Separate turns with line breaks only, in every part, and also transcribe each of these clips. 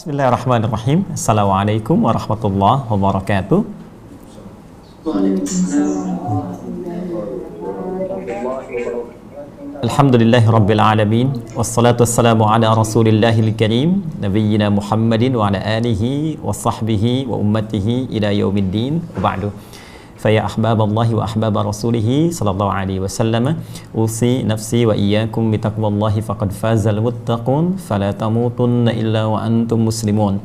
Bismillahirrahmanirrahim. Assalamualaikum warahmatullahi wabarakatuh. Alhamdulillahi rabbil alamin. Wassalatu wassalamu ala rasulillahil karim nabiyyina Muhammadin wa ala alihi wa sahbihi wa ummatihi ila yaumiddin. Wa ba'du. Faya ahbaballahi wa ahbaba rasulihi sallallahu alaihi wasallam, usi nafsi wa iyyakum bitaqwallahi faqad fazal muttaqun fala tamutunna illa wa antum muslimun.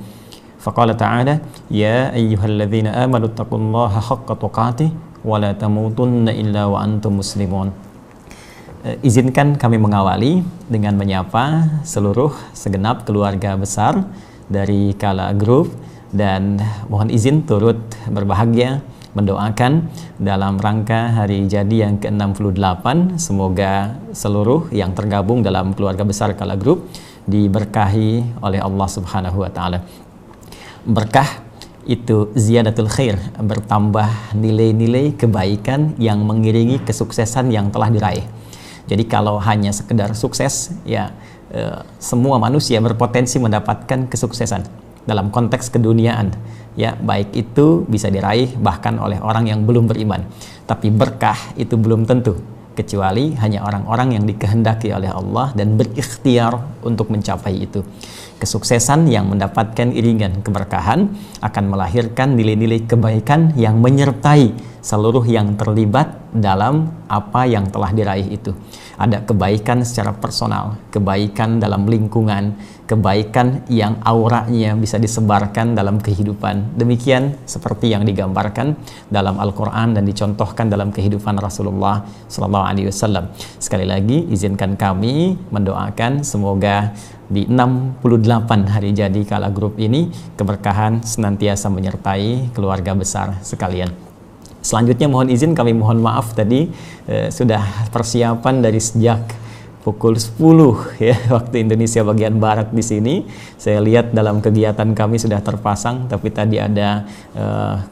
Faqala ta'ala ya ayyuhalladzina amanu taqullaha haqqa tuqatih wa la tamutunna illa wa antum muslimun. Izinkan kami mengawali dengan menyapa seluruh segenap keluarga besar dari Kala Group, dan mohon izin turut berbahagia mendoakan dalam rangka hari jadi yang ke-68, semoga seluruh yang tergabung dalam keluarga besar Kala Group diberkahi oleh Allah Subhanahu wa taala. Berkah itu ziyadatul khair, bertambah nilai-nilai kebaikan yang mengiringi kesuksesan yang telah diraih. Jadi kalau hanya sekedar sukses, ya semua manusia berpotensi mendapatkan kesuksesan dalam konteks keduniaan, ya baik itu bisa diraih bahkan oleh orang yang belum beriman. Tapi berkah itu belum tentu, kecuali hanya orang-orang yang dikehendaki oleh Allah dan berikhtiar untuk mencapai itu. Kesuksesan yang mendapatkan iringan keberkahan akan melahirkan nilai-nilai kebaikan yang menyertai seluruh yang terlibat dalam apa yang telah diraih itu. Ada kebaikan secara personal, kebaikan dalam lingkungan, kebaikan yang auranya bisa disebarkan dalam kehidupan. Demikian seperti yang digambarkan dalam Al-Quran dan dicontohkan dalam kehidupan Rasulullah SAW. Sekali lagi, izinkan kami mendoakan semoga di 68 hari jadi Kala Group ini keberkahan senantiasa menyertai keluarga besar sekalian. Selanjutnya mohon izin kami mohon maaf tadi sudah persiapan dari sejak pukul 10 ya waktu Indonesia bagian barat di sini. Saya lihat dalam kegiatan kami sudah terpasang, tapi tadi ada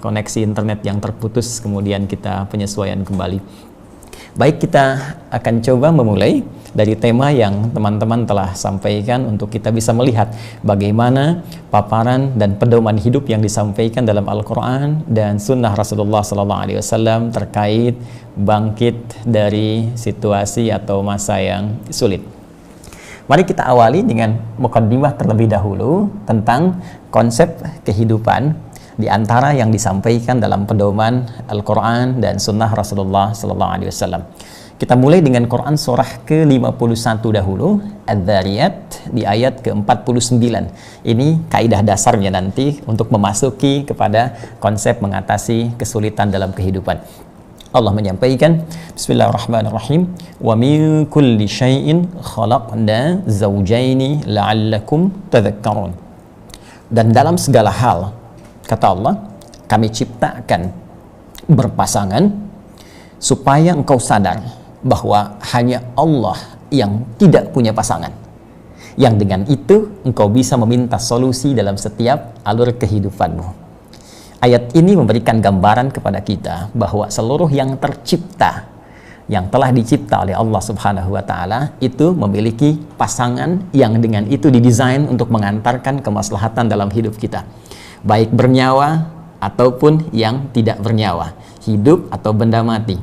koneksi internet yang terputus, kemudian kita penyesuaian kembali. Baik, kita akan coba memulai dari tema yang teman-teman telah sampaikan untuk kita bisa melihat bagaimana paparan dan pedoman hidup yang disampaikan dalam Al-Quran dan Sunnah Rasulullah SAW terkait bangkit dari situasi atau masa yang sulit. Mari kita awali dengan mukaddimah terlebih dahulu tentang konsep kehidupan di antara yang disampaikan dalam pedoman Al-Quran dan Sunnah Rasulullah SAW. Kita mulai dengan Quran surah ke-51 dahulu, Adz-Dzariyat di ayat ke-49. Ini kaidah dasarnya nanti untuk memasuki kepada konsep mengatasi kesulitan dalam kehidupan. Allah menyampaikan, Bismillahirrahmanirrahim, wa min kulli syai'in khalaqna zawjaini la'allakum tadhakkarun. Dan dalam segala hal, kata Allah, kami ciptakan berpasangan supaya engkau sadar bahwa hanya Allah yang tidak punya pasangan, yang dengan itu engkau bisa meminta solusi dalam setiap alur kehidupanmu. Ayat ini memberikan gambaran kepada kita bahwa seluruh yang tercipta, yang telah dicipta oleh Allah Subhanahu wa taala itu memiliki pasangan yang dengan itu didesain untuk mengantarkan kemaslahatan dalam hidup kita, baik bernyawa ataupun yang tidak bernyawa, hidup atau benda mati.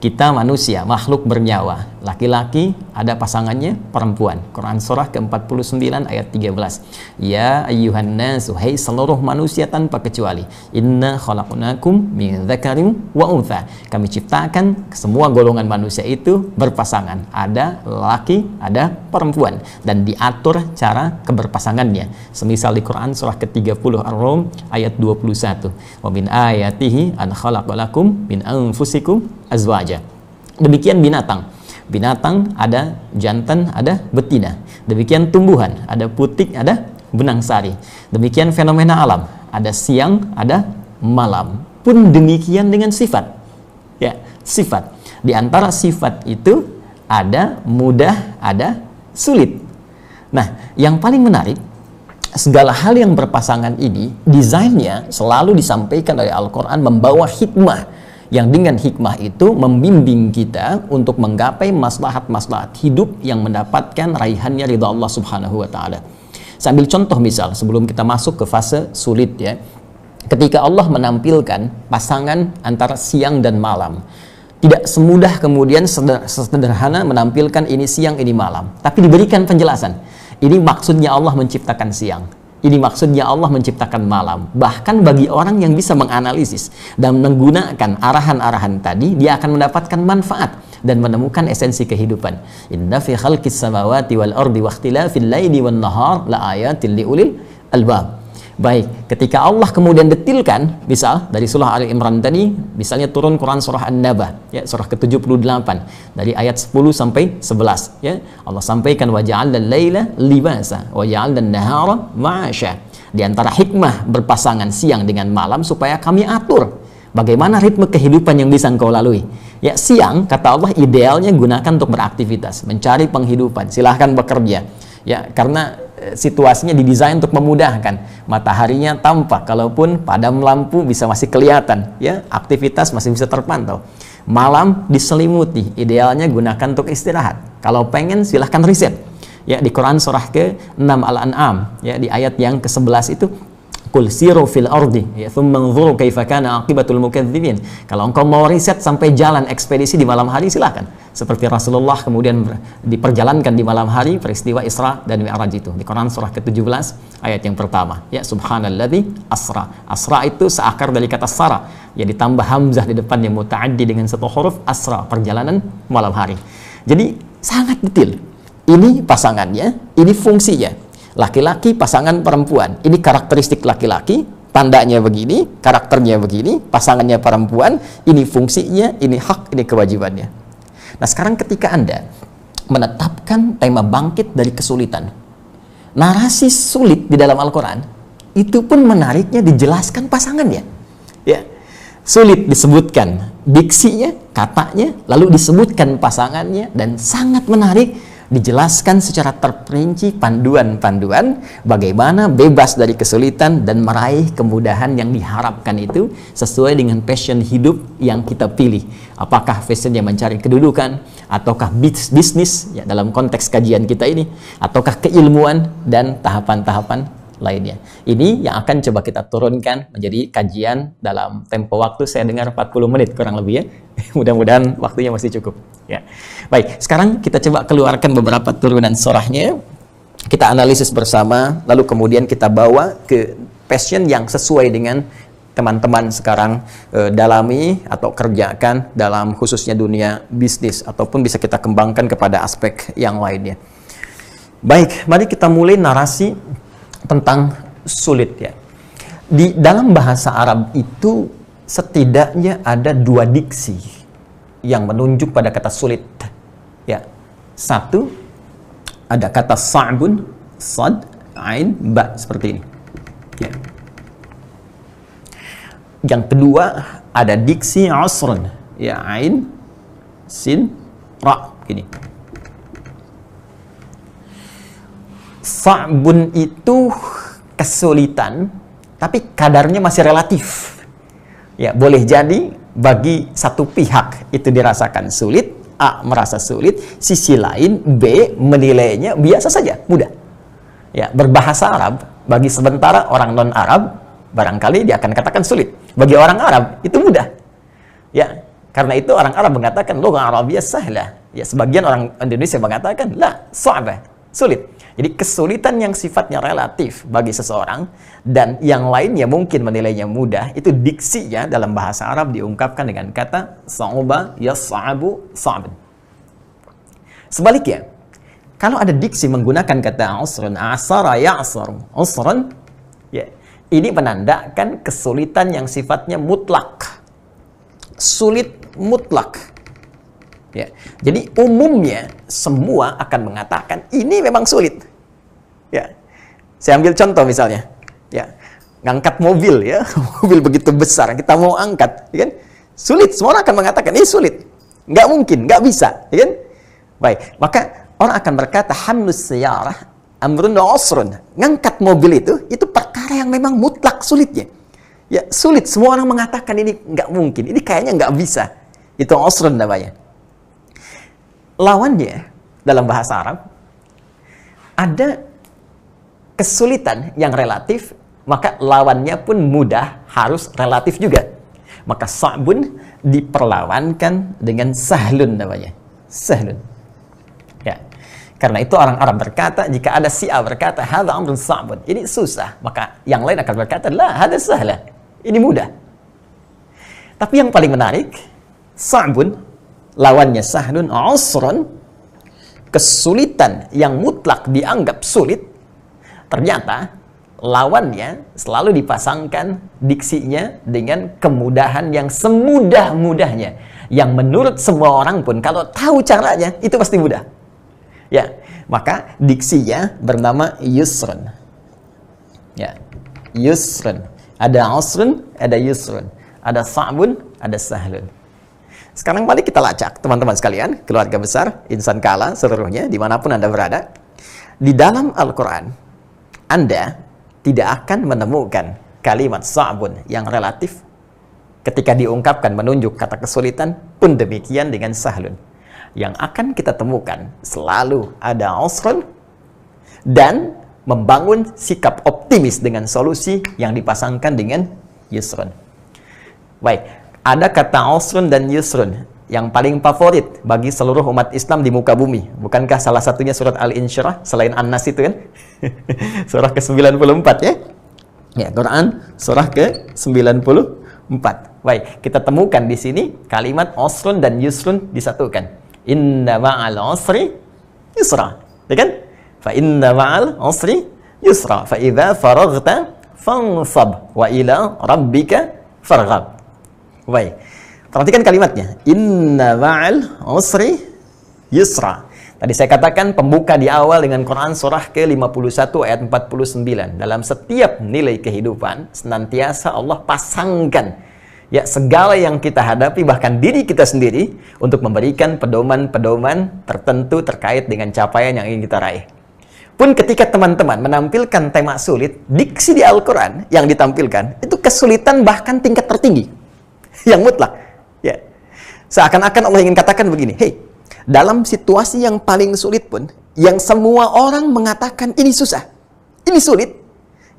Kita manusia, makhluk bernyawa, laki-laki ada pasangannya perempuan. Quran surah ke-49 ayat 13. Ya ayyuhan nasu, hai seluruh manusia tanpa kecuali, inna khalaqnakum min dzakarin wa untha. Kami ciptakan semua golongan manusia itu berpasangan, ada laki, ada perempuan, dan diatur cara keberpasangannya. Semisal di Quran surah ke-30 Ar-Rum ayat 21. Wa min ayatihi an khalaqalakum min anfusikum azwaja. Demikian binatang. Binatang ada jantan, ada betina. Demikian tumbuhan, ada putik, ada benang sari. Demikian fenomena alam, ada siang, ada malam. Pun demikian dengan sifat. Ya, sifat. Di antara sifat itu ada mudah, ada sulit. Nah, yang paling menarik, segala hal yang berpasangan ini desainnya selalu disampaikan oleh Al-Quran membawa hikmah, yang dengan hikmah itu membimbing kita untuk menggapai maslahat-maslahat hidup yang mendapatkan raihannya ridha Allah Subhanahu wa taala. Saya ambil contoh misal sebelum kita masuk ke fase sulit ya. Ketika Allah menampilkan pasangan antara siang dan malam, tidak semudah kemudian sederhana menampilkan ini siang, ini malam. Tapi diberikan penjelasan. Ini maksudnya Allah menciptakan siang. Ini maksudnya Allah menciptakan malam. Bahkan bagi orang yang bisa menganalisis dan menggunakan arahan-arahan tadi, dia akan mendapatkan manfaat dan menemukan esensi kehidupan. Inna fi khalqis samawati wal ardi wa ikhtilafil laili wan nahar la ayatil liulil albab. Baik, ketika Allah kemudian detilkan, misal dari surah Ali Imran tadi, misalnya turun Quran surah An-Naba, ya, surah ke-78 dari ayat 10 sampai 11, ya. Allah sampaikan wa ja'alna al-laila libasa wa ja'alna an-nahara ma'asha. Di antara hikmah berpasangan siang dengan malam supaya kami atur bagaimana ritme kehidupan yang bisa engkau lalui. Ya, siang kata Allah idealnya gunakan untuk beraktivitas, mencari penghidupan, silahkan bekerja. Ya, karena situasinya didesain untuk memudahkan. Mataharinya tampak, kalaupun padam lampu bisa masih kelihatan, ya, aktivitas masih bisa terpantau. Malam diselimuti, idealnya gunakan untuk istirahat. Kalau pengen silahkan riset. Ya, di Quran surah ke-6 Al-An'am, ya, di ayat yang ke-11 itu Qul siru fil ardi ya thumma anzuru kaifa kana aqibatul mukadzibin. Kalau engkau mau riset sampai jalan ekspedisi di malam hari silakan. Seperti Rasulullah kemudian diperjalankan di malam hari peristiwa Isra dan Mi'raj itu di Quran surah ke-17 ayat yang pertama. Ya subhanalladzi asra. Asra itu seakar dari kata sara, ya ditambah hamzah di depannya muta'addi dengan satu huruf asra, perjalanan malam hari. Jadi sangat detail. Ini pasangannya, ini fungsinya. Laki-laki pasangan perempuan, ini karakteristik laki-laki, tandanya begini, karakternya begini, pasangannya perempuan, ini fungsinya, ini hak, ini kewajibannya. Nah sekarang ketika Anda menetapkan tema bangkit dari kesulitan, narasi sulit di dalam Al-Quran itu pun menariknya dijelaskan pasangannya, ya. Sulit disebutkan diksinya, katanya, lalu disebutkan pasangannya, dan sangat menarik dijelaskan secara terperinci panduan-panduan bagaimana bebas dari kesulitan dan meraih kemudahan yang diharapkan itu sesuai dengan passion hidup yang kita pilih. Apakah passionnya mencari kedudukan, ataukah bisnis ya dalam konteks kajian kita ini, ataukah keilmuan dan tahapan-tahapan lainnya. Ini yang akan coba kita turunkan menjadi kajian dalam tempo waktu saya dengar 40 menit kurang lebih ya. Mudah-mudahan waktunya masih cukup ya. Baik, sekarang kita coba keluarkan beberapa turunan surahnya. Kita analisis bersama, lalu kemudian kita bawa ke passion yang sesuai dengan teman-teman sekarang dalami atau kerjakan dalam khususnya dunia bisnis, ataupun bisa kita kembangkan kepada aspek yang lainnya. Baik, mari kita mulai narasi tentang sulit ya. Di dalam bahasa Arab itu setidaknya ada dua diksi yang menunjuk pada kata sulit. Ya. Satu, ada kata sa'bun, sad, ain, ba seperti ini. Ya. Yang kedua, ada diksi usrun, ya ain, sin, ra gini. Sa'bun itu kesulitan, tapi kadarnya masih relatif. Ya, boleh jadi bagi satu pihak itu dirasakan sulit, A merasa sulit, sisi lain B menilainya biasa saja, mudah. Ya, berbahasa Arab bagi sementara orang non-Arab barangkali dia akan katakan sulit. Bagi orang Arab itu mudah. Ya, karena itu orang Arab mengatakan lugha Arabiyyah sahlah. Ya, sebagian orang Indonesia mengatakan la sa'bah, sulit. Jadi kesulitan yang sifatnya relatif bagi seseorang dan yang lainnya mungkin menilainya mudah, itu diksinya dalam bahasa Arab diungkapkan dengan kata sa'uba yas'abu sa'ban. Sebaliknya, kalau ada diksi menggunakan kata usrun, asara ya'sar usrun, ya, ini menandakan kesulitan yang sifatnya mutlak. Sulit mutlak. Ya. Jadi umumnya semua akan mengatakan ini memang sulit. Ya. Saya ambil contoh misalnya, ya, ngangkat mobil ya, mobil begitu besar kita mau angkat, ya kan? Sulit, semua orang akan mengatakan ini sulit. Nggak mungkin, nggak bisa, ya kan? Baik, maka orang akan berkata hamlus sayyarah amrun usrun. Ngangkat mobil itu perkara yang memang mutlak sulitnya. Ya, sulit, semua orang mengatakan ini nggak mungkin, ini kayaknya nggak bisa. Itu usrun namanya. Lawannya dalam bahasa Arab ada kesulitan yang relatif, maka lawannya pun mudah harus relatif juga. Maka sa'bun diperlawankan dengan sahlun namanya. Sahlun. Ya. Karena itu orang Arab berkata, jika ada si A berkata, hadza amrun sa'bun, ini susah, maka yang lain akan berkata, la, hadza sahla. Ini mudah. Tapi yang paling menarik, sa'bun lawannya sahlun, usrun, kesulitan yang mutlak dianggap sulit, ternyata lawannya selalu dipasangkan diksinya dengan kemudahan yang semudah-mudahnya, yang menurut semua orang pun kalau tahu caranya itu pasti mudah. Ya, maka diksinya bernama yusrun. Ya, yusrun. Ada usrun, ada yusrun. Ada sa'bun, ada sahlun. Sekarang mari kita lacak, teman-teman sekalian, keluarga besar, insan kala seluruhnya, dimanapun Anda berada. Di dalam Al-Quran, Anda tidak akan menemukan kalimat sa'bun yang relatif ketika diungkapkan menunjuk kata kesulitan, pun demikian dengan sahlun. Yang akan kita temukan selalu ada usrun dan membangun sikap optimis dengan solusi yang dipasangkan dengan yusrun. Baik, ada kata usrun dan yusrun yang paling favorit bagi seluruh umat Islam di muka bumi. Bukankah salah satunya surat Al-Insyirah selain An-Nas itu kan? Surah ke-94 ya. Ya, Quran surah ke-94. Baik, kita temukan di sini kalimat usrun dan yusrun disatukan. Inna ma'al usri yusra. Ya kan? Fa inna ma'al usri yusra. Fa idza faraghta fansab wa ila rabbika farghab. Baik. Perhatikan kalimatnya. Inna ma'al usri yusra. Tadi saya katakan pembuka di awal dengan Quran surah ke-51 ayat 49. Dalam setiap nilai kehidupan, senantiasa Allah pasangkan ya segala yang kita hadapi, bahkan diri kita sendiri, untuk memberikan pedoman-pedoman tertentu terkait dengan capaian yang ingin kita raih. Pun ketika teman-teman menampilkan tema sulit, diksi di Al-Quran yang ditampilkan, itu kesulitan bahkan tingkat tertinggi. Yang mutlak. Ya. Seakan-akan Allah ingin katakan begini, hey, dalam situasi yang paling sulit pun, yang semua orang mengatakan ini susah, ini sulit,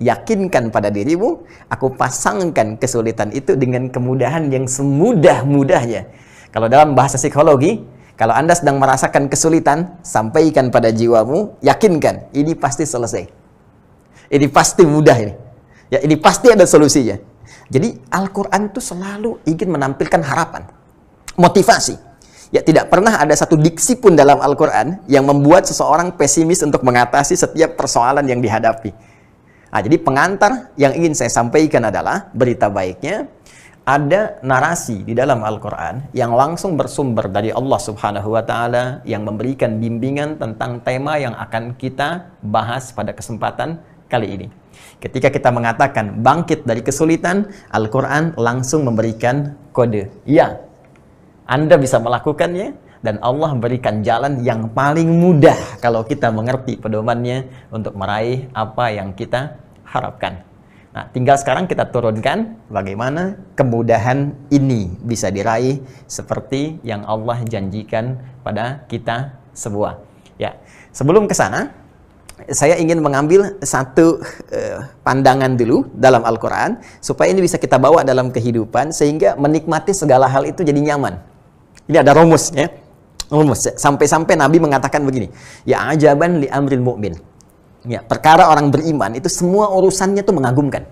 yakinkan pada dirimu, aku pasangkan kesulitan itu dengan kemudahan yang semudah-mudahnya. Kalau dalam bahasa psikologi, kalau Anda sedang merasakan kesulitan, sampaikan pada jiwamu, yakinkan, ini pasti selesai. Ini pasti mudah ini. Ya, ini pasti ada solusinya. Jadi Al-Quran itu selalu ingin menampilkan harapan, motivasi. Ya, tidak pernah ada satu diksi pun dalam Al-Quran yang membuat seseorang pesimis untuk mengatasi setiap persoalan yang dihadapi. Nah, jadi pengantar yang ingin saya sampaikan adalah berita baiknya, ada narasi di dalam Al-Quran yang langsung bersumber dari Allah Subhanahu wa Ta'ala yang memberikan bimbingan tentang tema yang akan kita bahas pada kesempatan kali ini. Ketika kita mengatakan bangkit dari kesulitan, Al-Quran langsung memberikan kode. Ya, Anda bisa melakukannya, dan Allah berikan jalan yang paling mudah kalau kita mengerti pedomannya untuk meraih apa yang kita harapkan. Nah, tinggal sekarang kita turunkan bagaimana kemudahan ini bisa diraih seperti yang Allah janjikan pada kita semua. Ya, sebelum ke sana, saya ingin mengambil satu pandangan dulu dalam Al-Quran supaya ini bisa kita bawa dalam kehidupan sehingga menikmati segala hal itu jadi nyaman. Ini ada rumusnya. Rumus. Sampai-sampai Nabi mengatakan begini, ya ajaban li amril mu'min. Ya, perkara orang beriman itu semua urusannya itu mengagumkan.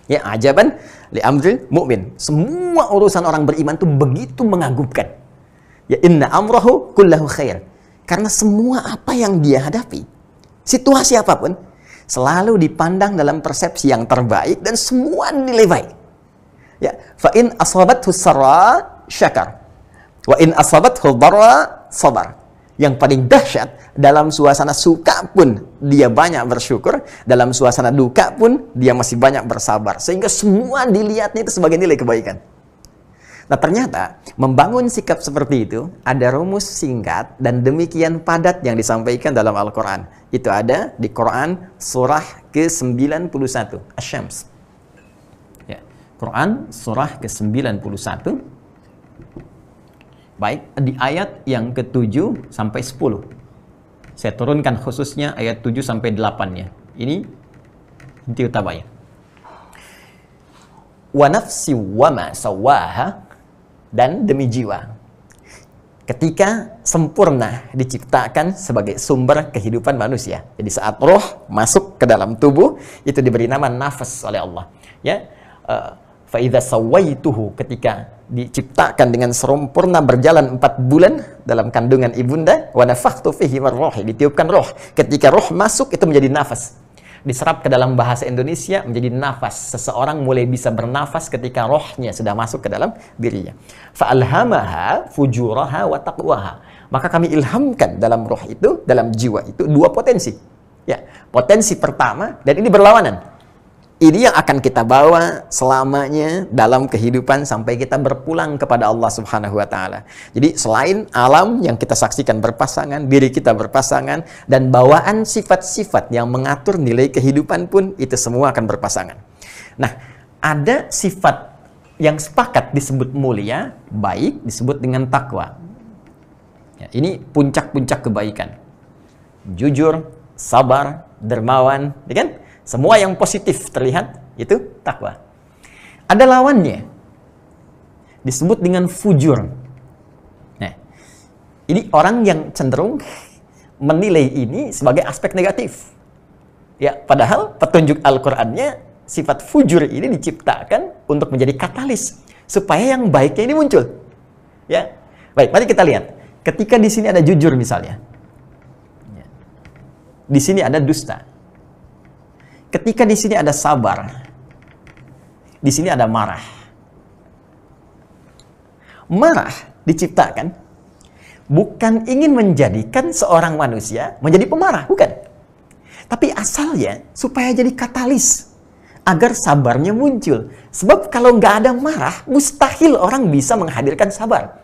Ya, ajaban li amril mu'min. Semua urusan orang beriman itu begitu mengagumkan. Ya, inna amrahu kullahu khair. Karena semua apa yang dia hadapi, situasi apapun, selalu dipandang dalam persepsi yang terbaik dan semua nilai baik. Ya, fa in asabathu sarra syakar. Wa in asabathu dharra sabar. Yang paling dahsyat, dalam suasana suka pun dia banyak bersyukur, dalam suasana duka pun dia masih banyak bersabar. Sehingga semua dilihatnya itu sebagai nilai kebaikan. Nah, ternyata membangun sikap seperti itu ada rumus singkat dan demikian padat yang disampaikan dalam Al-Quran. Itu ada di Quran surah ke-91 Asy-Syams. Ya, Quran surah ke-91. Baik, di ayat yang ke-7 sampai 10. Saya turunkan khususnya ayat 7 sampai 8-nya. Ini inti utamanya. Wa nafsi wa ma sawaha, dan demi jiwa ketika sempurna diciptakan sebagai sumber kehidupan manusia. Jadi saat roh masuk ke dalam tubuh itu diberi nama nafas oleh Allah. Ya, fa idza sawaituhu, ketika diciptakan dengan sempurna berjalan 4 bulan dalam kandungan ibunda, wa nafakhtu fihi min ruhi, ditiupkan roh. Ketika roh masuk itu menjadi nafas. Diserap ke dalam bahasa Indonesia menjadi nafas. Seseorang mulai bisa bernafas ketika rohnya sudah masuk ke dalam dirinya. Fa'alhamaha fujuraha wa taqwaha. Maka kami ilhamkan dalam roh itu, dalam jiwa itu 2 potensi. Ya, potensi pertama, dan ini berlawanan. Ini yang akan kita bawa selamanya dalam kehidupan sampai kita berpulang kepada Allah Subhanahu wa Ta'ala. Jadi selain alam yang kita saksikan berpasangan, diri kita berpasangan, dan bawaan sifat-sifat yang mengatur nilai kehidupan pun itu semua akan berpasangan. Nah, ada sifat yang sepakat disebut mulia, baik, disebut dengan takwa. Ya, ini puncak-puncak kebaikan. Jujur, sabar, dermawan, ya kan? Semua yang positif terlihat itu takwa. Ada lawannya, disebut dengan fujur. Nah, ini orang yang cenderung menilai ini sebagai aspek negatif. Ya, padahal petunjuk Al-Qur'annya sifat fujur ini diciptakan untuk menjadi katalis supaya yang baiknya ini muncul. Ya, baik. Mari kita lihat. Ketika di sini ada jujur misalnya, di sini ada dusta. Ketika di sini ada sabar, di sini ada marah. Marah diciptakan bukan ingin menjadikan seorang manusia menjadi pemarah, bukan. Tapi asalnya supaya jadi katalis agar sabarnya muncul. Sebab kalau nggak ada marah, mustahil orang bisa menghadirkan sabar.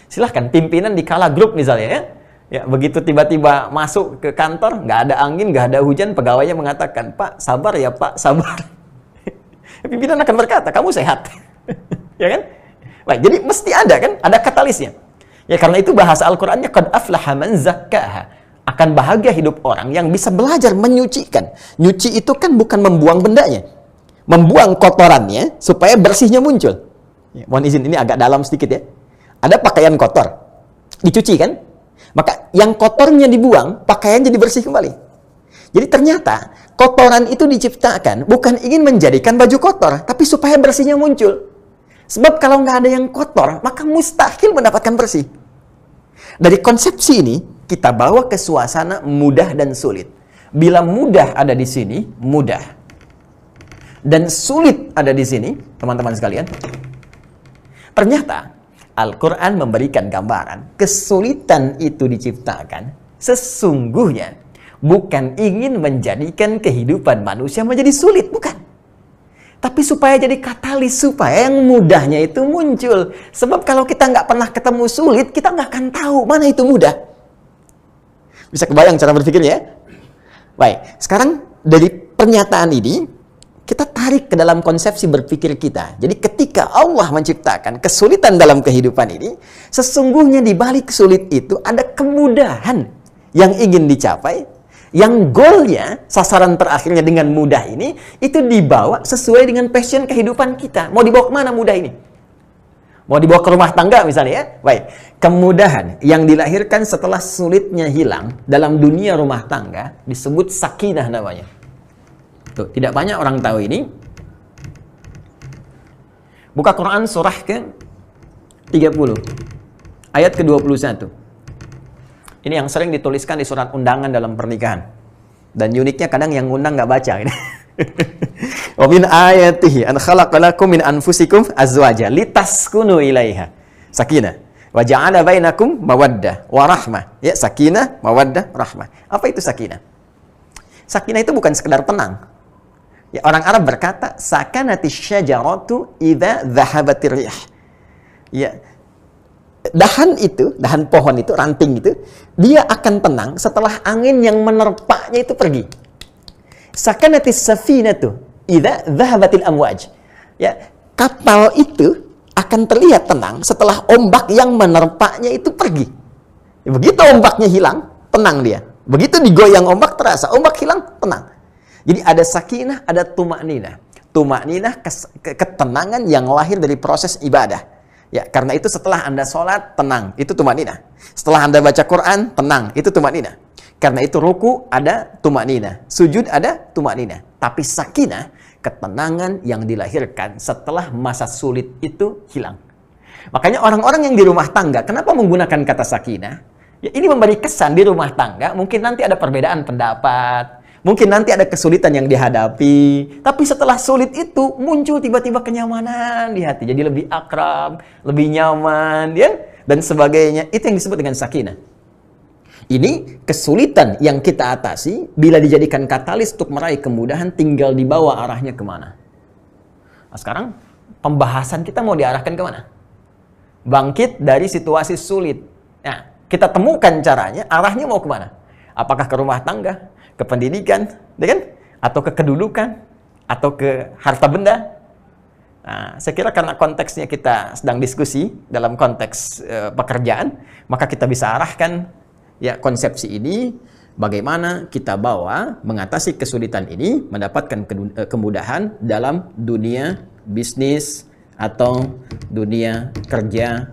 Silahkan pimpinan di kala grup misalnya ya. Ya, begitu tiba-tiba masuk ke kantor, nggak ada angin, nggak ada hujan, pegawainya mengatakan, Pak, sabar ya Pak, sabar. Pimpinan akan berkata, kamu sehat. Ya kan? Baik, jadi mesti ada kan, ada katalisnya. Ya, karena itu bahasa Al-Qur'annya, qad aflaha man zakkaha. Akan bahagia hidup orang yang bisa belajar menyucikan. Nyuci itu kan bukan membuang bendanya. Membuang kotorannya supaya bersihnya muncul. Ya, mohon izin, ini agak dalam sedikit ya. Ada pakaian kotor, dicuci kan? Maka yang kotornya dibuang, pakaian jadi bersih kembali. Jadi ternyata kotoran itu diciptakan bukan ingin menjadikan baju kotor, tapi supaya bersihnya muncul. Sebab kalau nggak ada yang kotor, maka mustahil mendapatkan bersih. Dari konsepsi ini, kita bawa ke suasana mudah dan sulit. Bila mudah ada di sini, mudah. Dan sulit ada di sini, teman-teman sekalian. Ternyata Al-Quran memberikan gambaran kesulitan itu diciptakan sesungguhnya bukan ingin menjadikan kehidupan manusia menjadi sulit, bukan. Tapi supaya jadi katalis, supaya yang mudahnya itu muncul. Sebab kalau kita nggak pernah ketemu sulit, kita nggak akan tahu mana itu mudah. Bisa kebayang cara berpikirnya ya? Baik, sekarang dari pernyataan ini kita tarik ke dalam konsepsi berpikir kita. Jadi ketika Allah menciptakan kesulitan dalam kehidupan ini, sesungguhnya di balik sulit itu ada kemudahan yang ingin dicapai, yang goalnya, sasaran terakhirnya dengan mudah ini, itu dibawa sesuai dengan passion kehidupan kita. Mau dibawa kemana mudah ini? Mau dibawa ke rumah tangga misalnya ya? Baik, kemudahan yang dilahirkan setelah sulitnya hilang dalam dunia rumah tangga disebut sakinah namanya. Tuh, tidak banyak orang tahu ini. Buka Quran surah ke-30 ayat ke-21. Ini yang sering dituliskan di surat undangan dalam pernikahan. Dan uniknya kadang yang undang nggak baca ini. Wa min ayatihi an khalaqalakum min anfusikum azwaja litaskunu ilaiha. Sakinah. Wa ja'ala bainakum mawaddah wa rahmah. Ya, sakinah, mawaddah, rahmah. Apa itu sakinah? Sakinah itu bukan sekedar tenang. Ya, orang Arab berkata, sakanatis syajaratu idza dhahabatir rih. Ya, dahan itu, dahan pohon itu, ranting itu, dia akan tenang setelah angin yang menerpanya itu pergi. Sakanatis safinatu idza dhahabatil amwaj. Ya, kapal itu akan terlihat tenang setelah ombak yang menerpanya itu pergi. Ya, begitu ombaknya hilang, tenang dia.
Begitu digoyang ombak terasa, ombak hilang, tenang. Jadi ada sakinah, ada tumakninah. Tumakninah ketenangan yang lahir dari proses ibadah. Ya, karena itu setelah Anda sholat, tenang, itu tumakninah. Setelah Anda baca Quran, tenang, itu tumakninah. Karena itu ruku ada tumakninah, sujud ada tumakninah. Tapi sakinah, ketenangan yang dilahirkan setelah masa sulit itu hilang. Makanya orang-orang yang di rumah tangga, kenapa menggunakan kata sakinah? Ya, ini memberi kesan di rumah tangga, mungkin nanti ada perbedaan pendapat, mungkin nanti ada kesulitan yang dihadapi, tapi setelah sulit itu muncul tiba-tiba kenyamanan di hati, jadi lebih akrab, lebih nyaman, ya, dan sebagainya. Itu yang disebut dengan sakinah. Ini kesulitan yang kita atasi bila dijadikan katalis untuk meraih kemudahan, tinggal dibawa arahnya kemana. Nah, sekarang pembahasan kita mau diarahkan kemana? Bangkit dari situasi sulit. Nah, kita temukan caranya, arahnya mau kemana? Apakah ke rumah tangga, ke pendidikan, ya kan? Atau ke kedudukan, atau ke harta benda? Nah, saya kira karena konteksnya kita sedang diskusi dalam konteks pekerjaan, maka kita bisa arahkan ya konsepsi ini, bagaimana kita bawa mengatasi kesulitan ini, mendapatkan kemudahan dalam dunia bisnis atau dunia kerja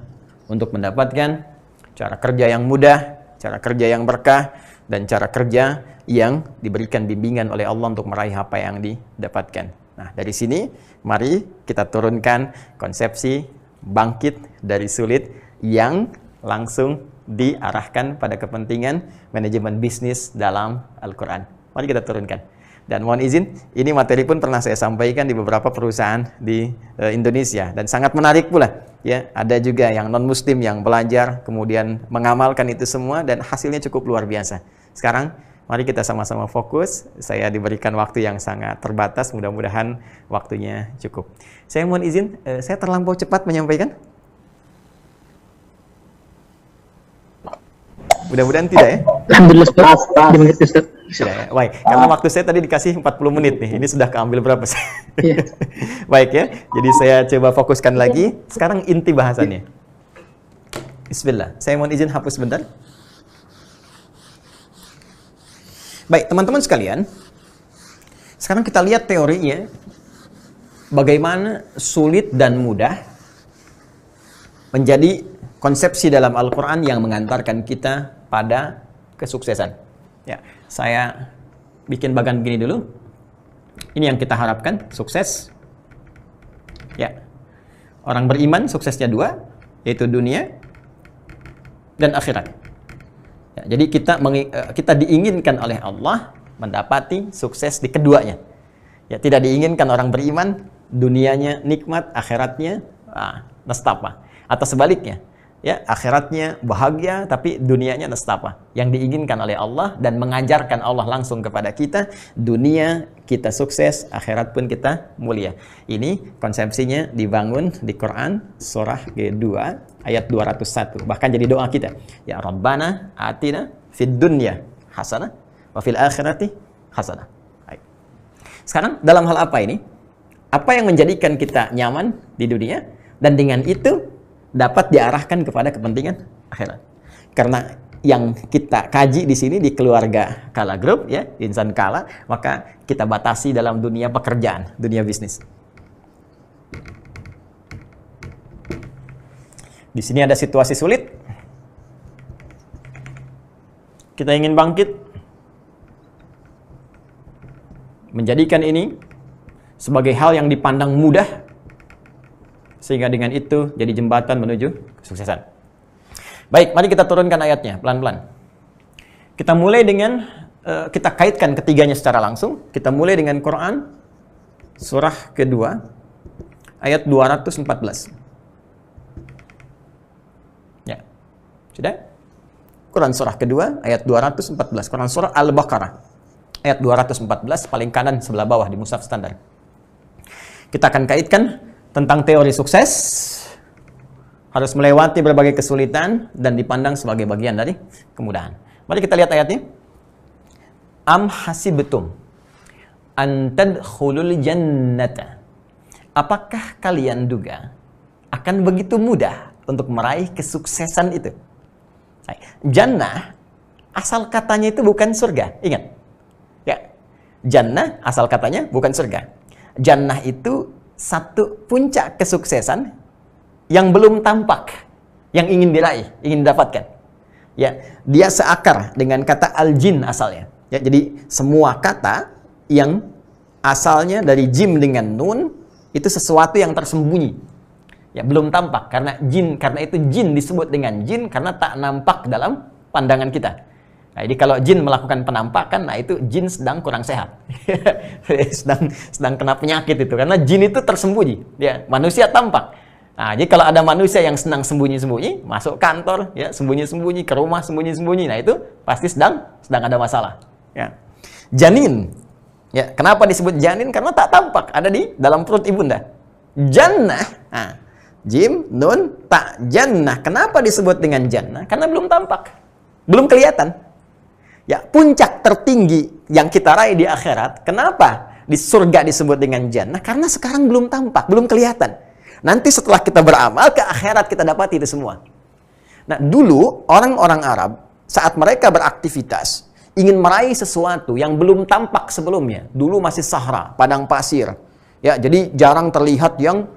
untuk mendapatkan cara kerja yang mudah, cara kerja yang berkah, dan cara kerja yang diberikan bimbingan oleh Allah untuk meraih apa yang didapatkan. Nah, dari sini mari kita turunkan konsepsi bangkit dari sulit yang langsung diarahkan pada kepentingan manajemen bisnis dalam Al-Quran. Mari kita turunkan. Dan mohon izin, ini materi pun pernah saya sampaikan di beberapa perusahaan di Indonesia dan sangat menarik pula. Ya, ada juga yang non-muslim yang belajar kemudian mengamalkan itu semua dan hasilnya cukup luar biasa. Sekarang mari kita sama-sama fokus. Saya diberikan waktu yang sangat terbatas, mudah-mudahan waktunya cukup. Saya mohon izin, saya terlampau cepat menyampaikan? Mudah-mudahan tidak ya?
Alhamdulillah, Ustaz.
Tidak ya? Baik, karena waktu saya tadi dikasih 40 menit nih. Ini sudah keambil berapa sih?
Iya.
Baik ya, jadi saya coba fokuskan lagi. Sekarang inti bahasannya. Bismillah, saya mohon izin hapus sebentar. Baik, teman-teman sekalian. Sekarang kita lihat teorinya. Bagaimana sulit dan mudah menjadi konsepsi dalam Al-Quran yang mengantarkan kita pada kesuksesan. Ya, saya bikin bagan begini dulu. Ini yang kita harapkan, sukses. Ya, orang beriman suksesnya dua, yaitu dunia dan akhirat. Ya, jadi kita diinginkan oleh Allah mendapati sukses di keduanya. Ya, tidak diinginkan orang beriman dunianya nikmat, akhiratnya nestapa. Atau sebaliknya. Ya, akhiratnya bahagia tapi dunianya nestapa. Yang diinginkan oleh Allah dan mengajarkan Allah langsung kepada kita, dunia kita sukses, akhirat pun kita mulia. Ini konsepsinya dibangun di Quran surah ke-2 ayat 201. Bahkan jadi doa kita. Ya Rabbana atina fid dunya hasanah wa fil akhirati hasanah. Baik. Sekarang dalam hal apa ini? Apa yang menjadikan kita nyaman di dunia dan dengan itu dapat diarahkan kepada kepentingan akhirat. Karena yang kita kaji di sini di keluarga Kala Group ya, Insan Kala, maka kita batasi dalam dunia pekerjaan, dunia bisnis. Di sini ada situasi sulit. Kita ingin bangkit. Menjadikan ini sebagai hal yang dipandang mudah, sehingga dengan itu jadi jembatan menuju kesuksesan. Baik, mari kita turunkan ayatnya pelan-pelan. Kita mulai dengan, kita kaitkan ketiganya secara langsung. Kita mulai dengan Quran, surah kedua, ayat 214. Ya, sudah? Quran surah kedua, ayat 214. Quran surah Al-Baqarah, ayat 214, paling kanan sebelah bawah di mushaf standar. Kita akan kaitkan tentang teori sukses, harus melewati berbagai kesulitan dan dipandang sebagai bagian dari kemudahan. Mari kita lihat ayatnya. Am hasibtum an tadkhulul jannata. Apakah kalian duga akan begitu mudah untuk meraih kesuksesan itu? Jannah asal katanya itu bukan surga. Ingat. Ya. Jannah asal katanya bukan surga. Jannah itu satu puncak kesuksesan yang belum tampak, yang ingin diraih, ingin didapatkan. Ya, dia seakar dengan kata al-jin asalnya. Ya, jadi semua kata yang asalnya dari jim dengan nun itu sesuatu yang tersembunyi. Ya, belum tampak karena itu jin disebut dengan jin karena tak nampak dalam pandangan kita. Nah, jadi kalau jin melakukan penampakan, nah itu jin sedang kurang sehat. sedang kena penyakit itu karena jin itu tersembunyi. Ya, manusia tampak. Nah, jadi kalau ada manusia yang senang sembunyi-sembunyi, masuk kantor, ya sembunyi-sembunyi, ke rumah sembunyi-sembunyi, nah itu pasti sedang ada masalah. Ya. Janin. Ya, kenapa disebut janin? Karena tak tampak, ada di dalam perut ibunda. Jannah. Nah, jim, nun, tak, jannah. Kenapa disebut dengan jannah? Karena belum tampak. Belum kelihatan. Ya, puncak tertinggi yang kita raih di akhirat. Kenapa di surga disebut dengan jannah? Karena sekarang belum tampak, belum kelihatan. Nanti setelah kita beramal ke akhirat kita dapati itu semua. Nah, dulu orang-orang Arab saat mereka beraktivitas ingin meraih sesuatu yang belum tampak sebelumnya. Dulu masih sahara, padang pasir. Ya, jadi jarang terlihat yang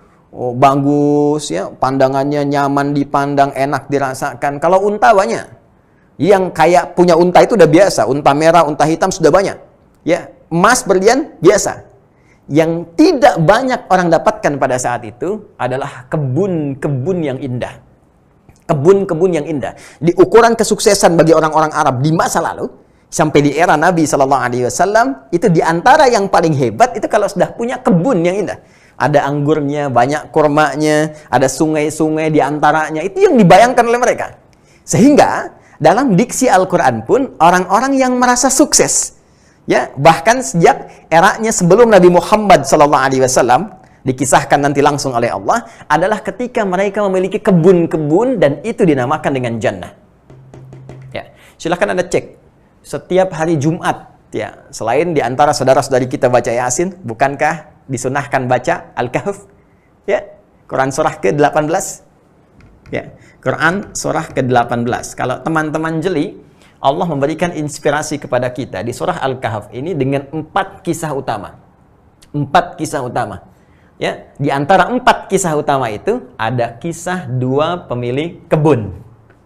bagus, ya, pandangannya nyaman dipandang, enak dirasakan. Kalau unta banyak. Yang kayak punya unta itu udah biasa, unta merah, unta hitam sudah banyak. Ya, emas, berlian biasa. Yang tidak banyak orang dapatkan pada saat itu adalah kebun-kebun yang indah. Kebun-kebun yang indah. Di ukuran kesuksesan bagi orang-orang Arab di masa lalu sampai di era Nabi SAW itu di antara yang paling hebat itu kalau sudah punya kebun yang indah. Ada anggurnya, banyak kurmanya, ada sungai-sungai di antaranya. Itu yang dibayangkan oleh mereka. Sehingga dalam diksi Al-Quran pun orang-orang yang merasa sukses, ya bahkan sejak eranya sebelum Nabi Muhammad SAW dikisahkan nanti langsung oleh Allah adalah ketika mereka memiliki kebun-kebun dan itu dinamakan dengan jannah. Ya, silakan Anda cek setiap hari Jumat. Ya, selain di antara saudara-saudari kita baca Yasin, bukankah disunahkan baca Al-Kahf? Ya, Quran surah ke-18. Ya, Quran surah ke-18. Kalau teman-teman jeli, Allah memberikan inspirasi kepada kita di surah Al-Kahf ini dengan 4 kisah utama. 4 kisah utama. Ya, di antara 4 kisah utama itu ada kisah 2 pemilik kebun.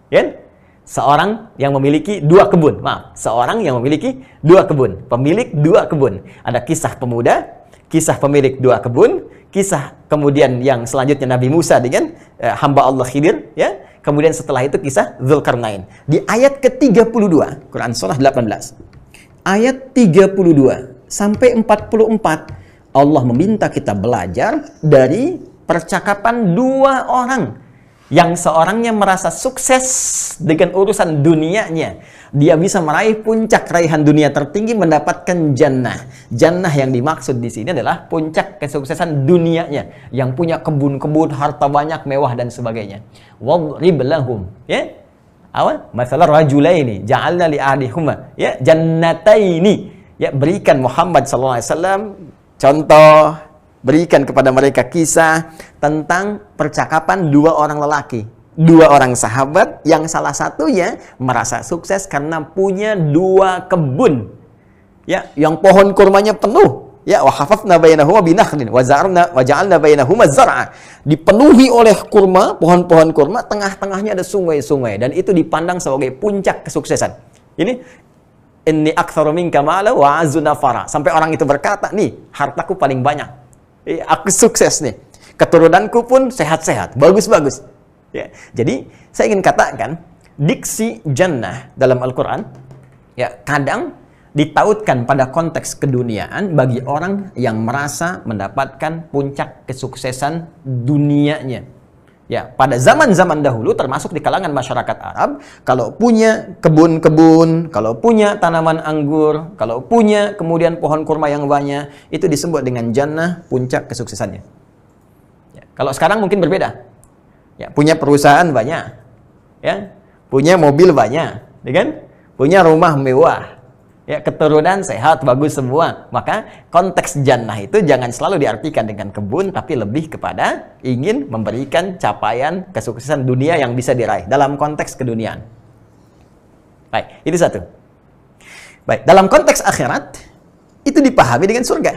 Ya? Seorang yang memiliki 2 kebun. Maaf, seorang yang memiliki 2 kebun. Pemilik 2 kebun. Ada kisah pemuda, kisah pemilik 2 kebun, kisah kemudian yang selanjutnya Nabi Musa dengan hamba Allah Khidir, ya. Kemudian setelah itu kisah Dzulkarnain. Di ayat ke-32, Quran surah 18. Ayat 32 sampai 44, Allah meminta kita belajar dari percakapan 2 orang yang seorangnya merasa sukses dengan urusan dunianya. Dia bisa meraih puncak raihan dunia tertinggi, mendapatkan jannah. Jannah yang dimaksud di sini adalah puncak kesuksesan dunianya, yang punya kebun-kebun, harta banyak, mewah dan sebagainya. Wadrib lahum, ya. Apa? Masalah rajulaini ja'alna li ahadihuma, ya, jannataini. Ya, berikan Muhammad sallallahu alaihi wasallam contoh, berikan kepada mereka kisah tentang percakapan 2 orang lelaki, 2 orang sahabat yang salah satunya merasa sukses karena punya 2 kebun, ya, yang pohon kurmanya penuh, ya, wa hafafna bainahuma binakhlin wa ja'alna bainahuma zar'a, dipenuhi oleh kurma, pohon-pohon kurma, tengah-tengahnya ada sungai-sungai dan itu dipandang sebagai puncak kesuksesan. Ini inni aktsaru minka mala wa azzu nafara, sampai orang itu berkata, nih hartaku paling banyak, aku sukses nih, keturunanku pun sehat-sehat, bagus-bagus. Ya, jadi saya ingin katakan diksi jannah dalam Al-Quran, ya, kadang ditautkan pada konteks keduniaan bagi orang yang merasa mendapatkan puncak kesuksesan dunianya. Ya, pada zaman-zaman dahulu termasuk di kalangan masyarakat Arab, kalau punya kebun-kebun, kalau punya tanaman anggur, kalau punya kemudian pohon kurma yang banyak, itu disebut dengan jannah, puncak kesuksesannya. Ya, kalau sekarang mungkin berbeda. Ya, punya perusahaan banyak, ya, punya mobil banyak, ya kan? Punya rumah mewah, ya, keturunan sehat, bagus semua. Maka konteks jannah itu jangan selalu diartikan dengan kebun, tapi lebih kepada ingin memberikan capaian kesuksesan dunia yang bisa diraih dalam konteks keduniaan. Baik, itu satu. Baik, dalam konteks akhirat itu dipahami dengan surga.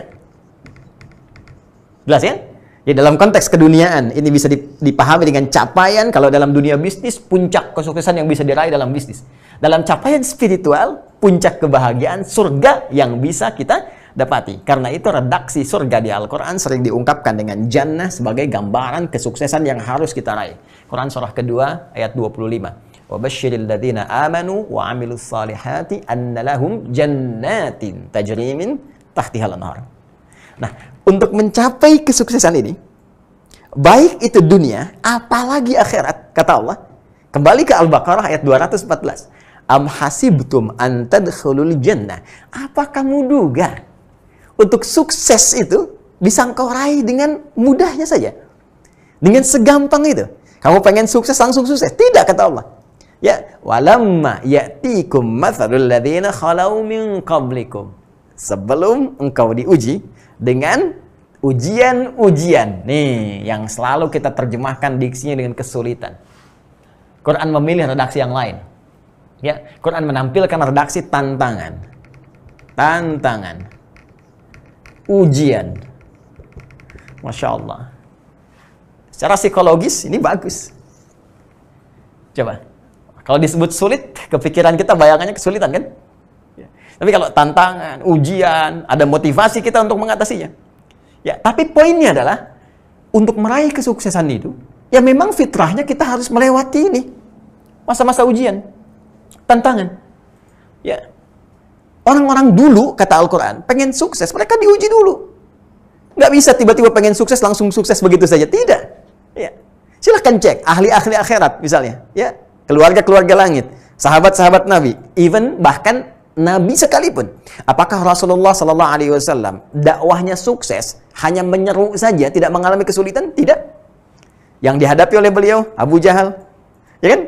Jelas ya? Ya, dalam konteks keduniaan ini bisa dipahami dengan capaian. Kalau dalam dunia bisnis, puncak kesuksesan yang bisa diraih dalam bisnis. Dalam capaian spiritual, puncak kebahagiaan surga yang bisa kita dapati. Karena itu redaksi surga di Al-Quran sering diungkapkan dengan jannah sebagai gambaran kesuksesan yang harus kita raih. Quran surah kedua ayat 25. وَبَشِّرِ الَّذِينَ آمَنُوا وَعَمِلُوا الصَّالِحَاتِ أَنَّ لَهُمْ جَنَّاتٍ تَجْرِي مِنْ تَحْتِهَا الْأَنْهَارُ. Nah, untuk mencapai kesuksesan ini, baik itu dunia, apalagi akhirat, kata Allah. Kembali ke Al-Baqarah ayat 214. Am hasibtum an tadkhulul jannah. Apa kamu duga untuk sukses itu bisa engkau raih dengan mudahnya saja? Dengan segampang itu. Kamu pengen sukses langsung sukses? Tidak, kata Allah. Ya, walamma ya'tikum mathalul ladzina khalau min qablikum. Sebelum engkau diuji dengan ujian-ujian. Nih, yang selalu kita terjemahkan diksinya dengan kesulitan. Quran memilih redaksi yang lain. Ya, Quran menampilkan redaksi tantangan. Tantangan. Ujian. Masya Allah. Secara psikologis ini bagus. Coba. Kalau disebut sulit, kepikiran kita bayangannya kesulitan kan? Ya. Tapi kalau tantangan, ujian, ada motivasi kita untuk mengatasinya. Ya, tapi poinnya adalah untuk meraih kesuksesan itu, ya memang fitrahnya kita harus melewati ini. Masa-masa ujian, tantangan. Ya. Orang-orang dulu, kata Al-Quran, pengen sukses, mereka diuji dulu. Nggak bisa tiba-tiba pengen sukses, langsung sukses begitu saja. Tidak. Ya. Silahkan cek, ahli-ahli akhirat misalnya. Ya. Keluarga-keluarga langit, sahabat-sahabat Nabi, even bahkan Nabi sekalipun. Apakah Rasulullah Sallallahu Alaihi Wasallam dakwahnya sukses hanya menyeru saja, tidak mengalami kesulitan? Tidak. Yang dihadapi oleh beliau Abu Jahal, ya kan?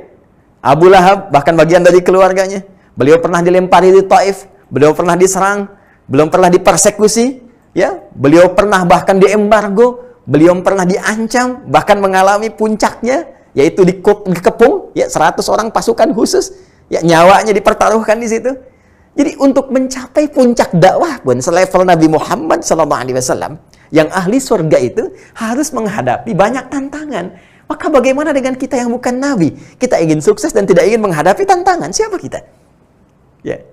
Abu Lahab, bahkan bagian dari keluarganya. Beliau pernah dilempari di Taif, beliau pernah diserang, belum pernah dipersekusi, ya. Beliau pernah bahkan diembargo, beliau pernah diancam, bahkan mengalami puncaknya, yaitu dikepung, ya 100 orang pasukan khusus, ya nyawanya dipertaruhkan di situ. Jadi untuk mencapai puncak dakwah pun selevel Nabi Muhammad SAW yang ahli surga itu harus menghadapi banyak tantangan. Maka bagaimana dengan kita yang bukan Nabi? Kita ingin sukses dan tidak ingin menghadapi tantangan. Siapa kita? Ya.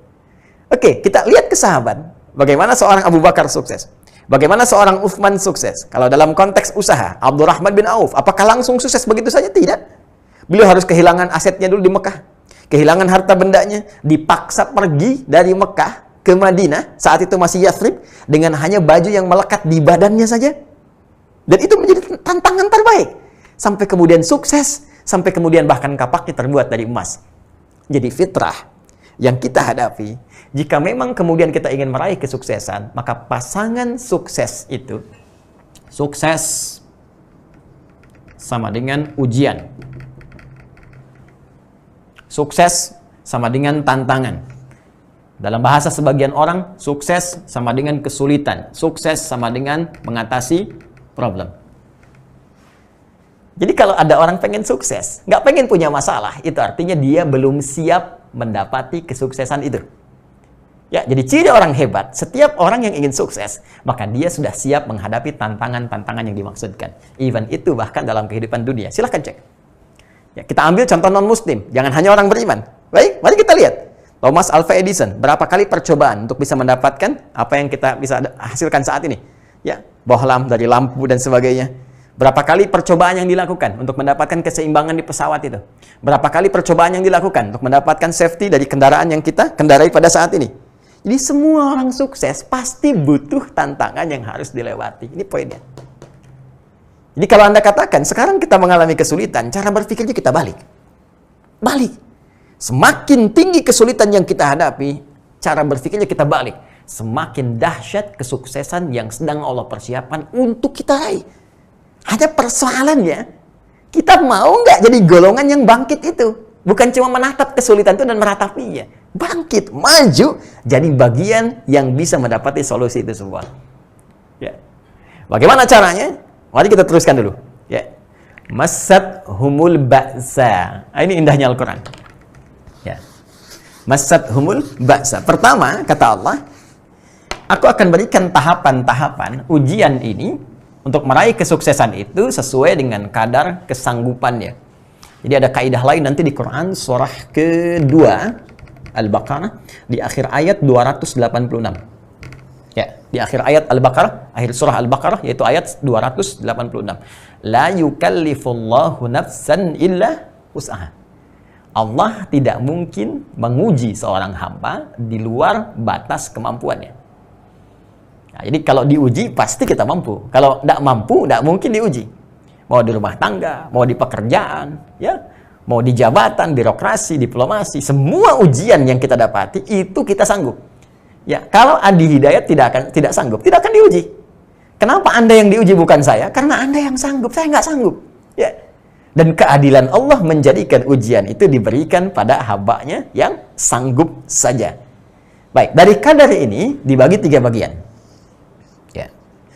Oke, kita lihat ke sahabat. Bagaimana seorang Abu Bakar sukses? Bagaimana seorang Uthman sukses? Kalau dalam konteks usaha, Abdurrahman bin Auf, apakah langsung sukses begitu saja? Tidak. Beliau harus kehilangan asetnya dulu di Mekah. Kehilangan harta bendanya, dipaksa pergi dari Mekah ke Madinah, saat itu masih Yathrib, dengan hanya baju yang melekat di badannya saja. Dan itu menjadi tantangan terbaik. Sampai kemudian sukses, sampai kemudian bahkan kapaknya terbuat dari emas. Jadi fitrah yang kita hadapi, jika memang kemudian kita ingin meraih kesuksesan, maka pasangan sukses itu, sukses sama dengan ujian. Sukses sama dengan tantangan. Dalam bahasa sebagian orang, sukses sama dengan kesulitan. Sukses sama dengan mengatasi problem. Jadi kalau ada orang pengen sukses, nggak pengen punya masalah, itu artinya dia belum siap mendapati kesuksesan itu. Ya, jadi ciri orang hebat, setiap orang yang ingin sukses, maka dia sudah siap menghadapi tantangan-tantangan yang dimaksudkan. Even itu bahkan dalam kehidupan dunia. Silahkan cek. Ya, kita ambil contoh non-muslim, jangan hanya orang beriman. Baik, mari kita lihat. Thomas Alva Edison, berapa kali percobaan untuk bisa mendapatkan apa yang kita bisa hasilkan saat ini? Ya, bohlam dari lampu dan sebagainya. Berapa kali percobaan yang dilakukan untuk mendapatkan keseimbangan di pesawat itu? Berapa kali percobaan yang dilakukan untuk mendapatkan safety dari kendaraan yang kita kendarai pada saat ini? Jadi semua orang sukses pasti butuh tantangan yang harus dilewati. Ini poinnya. Jadi kalau Anda katakan, sekarang kita mengalami kesulitan, cara berpikirnya kita balik. Balik. Semakin tinggi kesulitan yang kita hadapi, cara berpikirnya kita balik. Semakin dahsyat kesuksesan yang sedang Allah persiapkan untuk kita raih. Hanya persoalannya, kita mau nggak jadi golongan yang bangkit itu. Bukan cuma menatap kesulitan itu dan meratapinya. Bangkit, maju, jadi bagian yang bisa mendapati solusi itu semua. Ya. Bagaimana caranya? Mari kita teruskan dulu. Ya. Masat humul ba'sa. Ini indahnya Al-Quran. Ya. Masathumul ba'sa. Pertama, kata Allah, aku akan berikan tahapan-tahapan ujian ini untuk meraih kesuksesan itu sesuai dengan kadar kesanggupannya. Jadi ada kaidah lain nanti di Quran surah kedua Al-Baqarah di akhir ayat 286. Ya, di akhir ayat Al-Baqarah, akhir surah Al-Baqarah yaitu ayat 286. La yukallifullahu nafsan illa wus'aha. Allah tidak mungkin menguji seorang hamba di luar batas kemampuannya. Nah, jadi kalau diuji pasti kita mampu. Kalau tidak mampu, tidak mungkin diuji. Mau di rumah tangga, mau di pekerjaan, ya, mau di jabatan, birokrasi, diplomasi, semua ujian yang kita dapati itu kita sanggup. Ya, kalau Adi Hidayat tidak sanggup, tidak akan diuji. Kenapa Anda yang diuji bukan saya? Karena Anda yang sanggup, saya nggak sanggup. Ya. Dan keadilan Allah menjadikan ujian itu diberikan pada hambanya yang sanggup saja. Baik, dari kadar ini dibagi 3 bagian. Ya.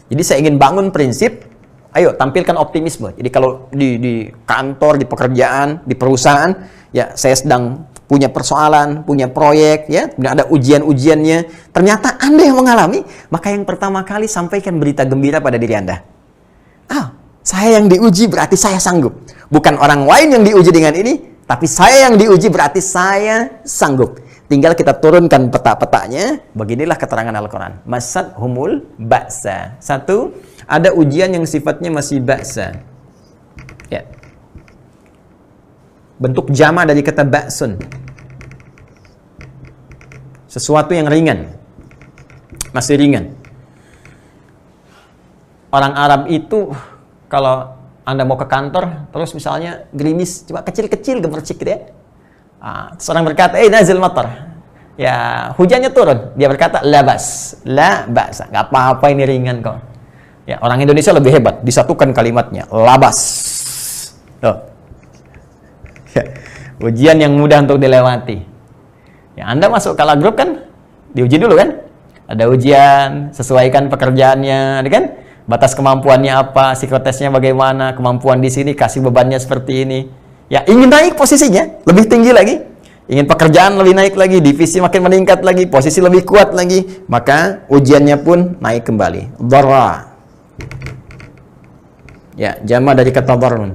Jadi saya ingin bangun prinsip, ayo tampilkan optimisme. Jadi kalau di kantor, di pekerjaan, di perusahaan, ya saya sedang punya persoalan, punya proyek, ya, ada ujian-ujiannya. Ternyata Anda yang mengalami, maka yang pertama kali sampaikan berita gembira pada diri Anda. Saya yang diuji berarti saya sanggup. Bukan orang lain yang diuji dengan ini, tapi saya yang diuji berarti saya sanggup. Tinggal kita turunkan peta-petanya. Beginilah keterangan Al-Quran. Masathumul ba'sa. 1, ada ujian yang sifatnya masih ba'sa. Ya. Bentuk jama dari kata ba'sun. Sesuatu yang ringan. Masih ringan. Orang Arab itu kalau Anda mau ke kantor, terus misalnya gerimis, cuma kecil-kecil gemercik gitu ya. Terus orang berkata, nazil matar. Ya, hujannya turun. Dia berkata, labas. La ba'sa. Gak apa-apa ini ringan kok. Ya, orang Indonesia lebih hebat. Disatukan kalimatnya. Labas. Tuh. Ya, ujian yang mudah untuk dilewati. Ya, Anda masuk kala grup kan, diuji dulu kan. Ada ujian, sesuaikan pekerjaannya, kan? Batas kemampuannya apa, psikotesnya bagaimana, kemampuan di sini, kasih bebannya seperti ini. Ya, ingin naik posisinya, lebih tinggi lagi. Ingin pekerjaan lebih naik lagi, divisi makin meningkat lagi, posisi lebih kuat lagi. Maka ujiannya pun naik kembali. Dharra. Ya, jama dari kata dharrun.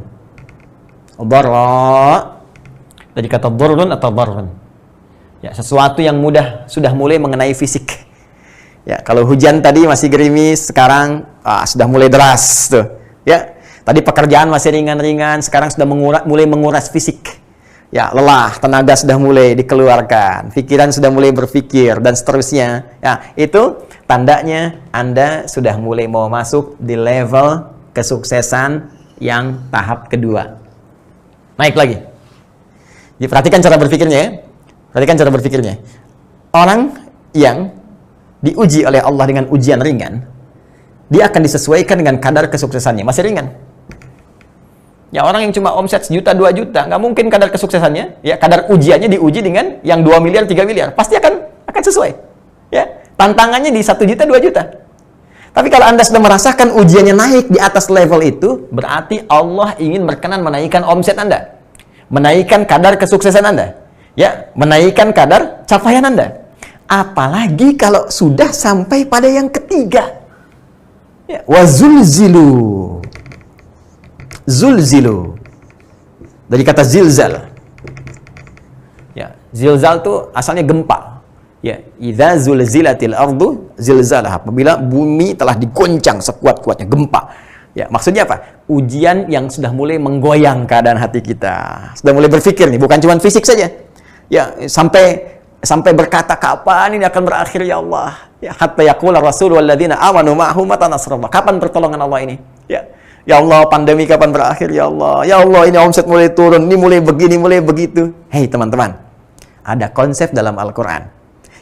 Dharra. Dari kata dharrun atau dharrun. Ya, sesuatu yang mudah, sudah mulai mengenai fisik. Ya, kalau hujan tadi masih gerimis, sekarang sudah mulai deras tuh. Ya, tadi pekerjaan masih ringan-ringan, sekarang sudah mulai menguras fisik. Ya, lelah, tenaga sudah mulai dikeluarkan, pikiran sudah mulai berpikir dan seterusnya. Ya, itu tandanya Anda sudah mulai mau masuk di level kesuksesan yang tahap kedua. Naik lagi. Jadi perhatikan cara berpikirnya ya. Perhatikan cara berpikirnya. Orang yang diuji oleh Allah dengan ujian ringan, dia akan disesuaikan dengan kadar kesuksesannya. Masih ringan. Ya, orang yang cuma omset 1 juta, 2 juta, nggak mungkin kadar kesuksesannya, ya, kadar ujiannya diuji dengan yang 2 miliar, 3 miliar. Pasti akan sesuai. Ya, tantangannya di 1 juta, 2 juta. Tapi kalau Anda sudah merasakan ujiannya naik di atas level itu, berarti Allah ingin berkenan menaikkan omset Anda. Menaikkan kadar kesuksesan Anda. Ya, menaikkan kadar capaian Anda. Apalagi kalau sudah sampai pada yang ketiga. Ya, wazulzilu. Zulzilu. Dari kata zilzal. Ya, zilzal itu asalnya gempa. Ya, idza zulzilatil ardu zilzalah. Apabila bumi telah diguncang sekuat-kuatnya, gempa. Ya, maksudnya apa? Ujian yang sudah mulai menggoyang keadaan hati kita. Sudah mulai berpikir nih, bukan cuma fisik saja. Ya, sampai berkata, kapan ini akan berakhir ya Allah? Ya, hatta yaqula rasul walladzina amanu ma'ahu mata nasrullah. Kapan pertolongan Allah ini? Ya Allah, pandemi kapan berakhir ya Allah? Ya Allah, ini omset mulai turun, ini mulai begini, mulai begitu. Hei teman-teman, ada konsep dalam Al-Quran.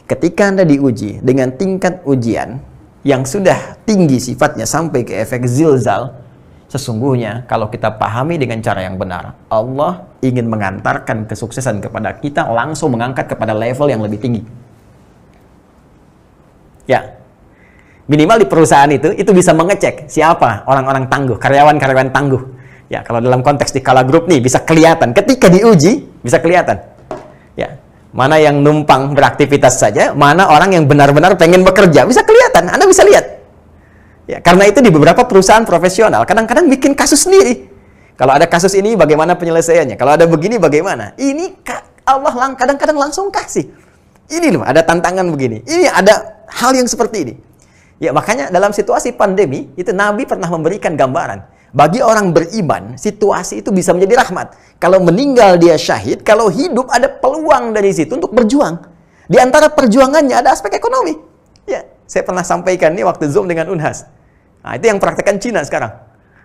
Ketika Anda diuji dengan tingkat ujian yang sudah tinggi sifatnya sampai ke efek zilzal, sesungguhnya kalau kita pahami dengan cara yang benar, Allah ingin mengantarkan kesuksesan kepada kita, langsung mengangkat kepada level yang lebih tinggi. Ya, minimal di perusahaan itu bisa mengecek siapa orang-orang tangguh, karyawan-karyawan tangguh. Ya, kalau dalam konteks di Kala Group nih bisa kelihatan ketika diuji, bisa kelihatan. Ya, Mana yang numpang beraktivitas saja, mana orang yang benar-benar pengen bekerja. Bisa kelihatan, Anda bisa lihat. Ya, karena itu di beberapa perusahaan profesional, kadang-kadang bikin kasus sendiri. Kalau ada kasus ini, bagaimana penyelesaiannya? Kalau ada begini, bagaimana? Ini Allah kadang-kadang langsung kasih. Ini loh, ada tantangan begini. Ini ada hal yang seperti ini. Ya, makanya dalam situasi pandemi, itu Nabi pernah memberikan gambaran. Bagi orang beriman, situasi itu bisa menjadi rahmat. Kalau meninggal dia syahid, kalau hidup ada peluang dari situ untuk berjuang. Di antara perjuangannya ada aspek ekonomi. Ya, saya pernah sampaikan ini waktu Zoom dengan Unhas. Nah, itu yang praktekkan Cina sekarang.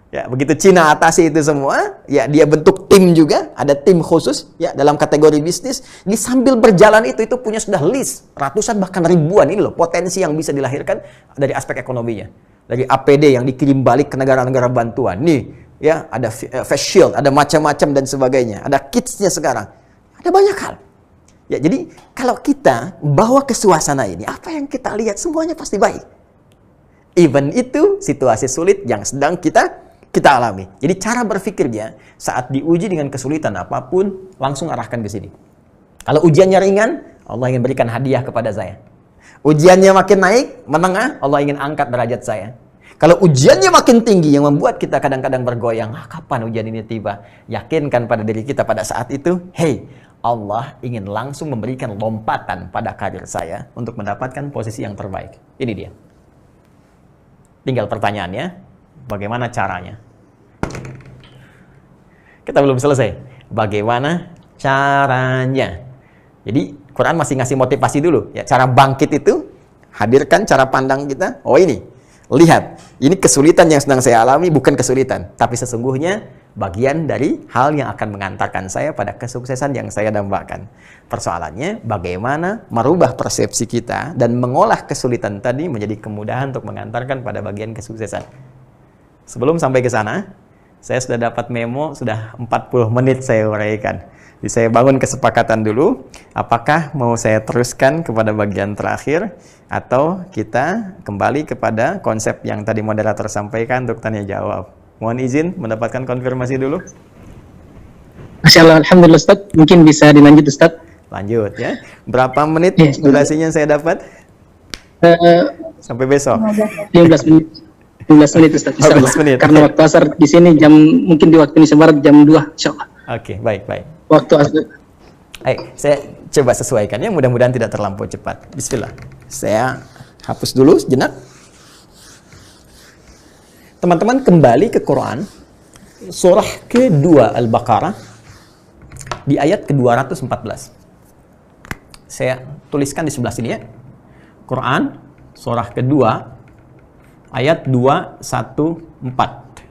Ya, begitu Cina atasi itu semua, ya dia bentuk tim juga, ada tim khusus ya dalam kategori bisnis. Di sambil berjalan itu punya sudah list ratusan bahkan ribuan ini loh potensi yang bisa dilahirkan dari aspek ekonominya. Dari APD yang dikirim balik ke negara-negara bantuan. Nih, ya, ada face shield, ada macam-macam dan sebagainya. Ada kitsnya sekarang. Ada banyak hal. Ya, jadi kalau kita bawa ke suasana ini, apa yang kita lihat semuanya pasti baik. Even itu situasi sulit yang sedang kita alami. Jadi cara berpikirnya saat diuji dengan kesulitan apapun, langsung arahkan ke sini. Kalau ujiannya ringan, Allah ingin berikan hadiah kepada saya. Ujiannya makin naik, menengah, Allah ingin angkat derajat saya. Kalau ujiannya makin tinggi yang membuat kita kadang-kadang bergoyang, kapan ujian ini tiba? Yakinkan pada diri kita pada saat itu, hey, Allah ingin langsung memberikan lompatan pada karir saya untuk mendapatkan posisi yang terbaik. Ini dia. Tinggal pertanyaannya, bagaimana caranya? Kita belum selesai. Bagaimana caranya? Jadi Quran masih ngasih motivasi dulu. Ya, cara bangkit itu, hadirkan cara pandang kita. Oh ini, lihat. Ini kesulitan yang sedang saya alami, bukan kesulitan. Tapi sesungguhnya bagian dari hal yang akan mengantarkan saya pada kesuksesan yang saya dambakan. Persoalannya, bagaimana merubah persepsi kita dan mengolah kesulitan tadi menjadi kemudahan untuk mengantarkan pada bagian kesuksesan. Sebelum sampai ke sana, saya sudah dapat memo, sudah 40 menit saya uraikan. Jadi saya bangun kesepakatan dulu, apakah mau saya teruskan kepada bagian terakhir, atau kita kembali kepada konsep yang tadi moderator sampaikan untuk tanya jawab. Mohon izin mendapatkan konfirmasi dulu.
Masya Allah, Alhamdulillah Ustaz. Mungkin bisa dilanjut Ustaz.
Lanjut ya. Berapa menit
Ya,
durasinya saya dapat? Sampai besok.
15 menit. 15 menit Ustaz.
15 menit.
Karena waktu asar di sini mungkin di waktu Indonesia Barat jam 2, insya Allah.
Oke, baik.
Waktu asar.
Saya coba sesuaikannya, mudah-mudahan tidak terlampau cepat. Bismillah. Saya hapus dulu sejenak. Teman-teman kembali ke Quran, surah kedua Al-Baqarah, di ayat ke-214. Saya tuliskan di sebelah sini ya. Quran, surah kedua, ayat 214.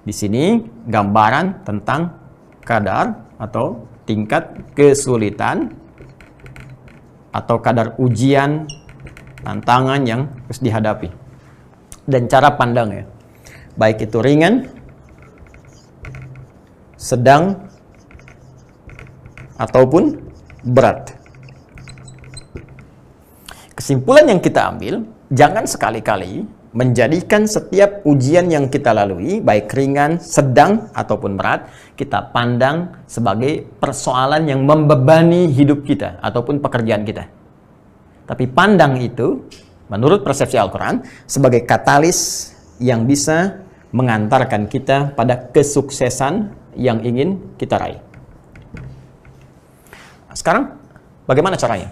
Di sini gambaran tentang kadar atau tingkat kesulitan atau kadar ujian, tantangan yang harus dihadapi. Dan cara pandangnya, baik itu ringan, sedang, ataupun berat. Kesimpulan yang kita ambil, jangan sekali-kali menjadikan setiap ujian yang kita lalui, baik ringan, sedang, ataupun berat, kita pandang sebagai persoalan yang membebani hidup kita ataupun pekerjaan kita. Tapi pandang itu, menurut persepsi Al-Quran, sebagai katalis yang bisa mengantarkan kita pada kesuksesan yang ingin kita raih. Sekarang, bagaimana caranya?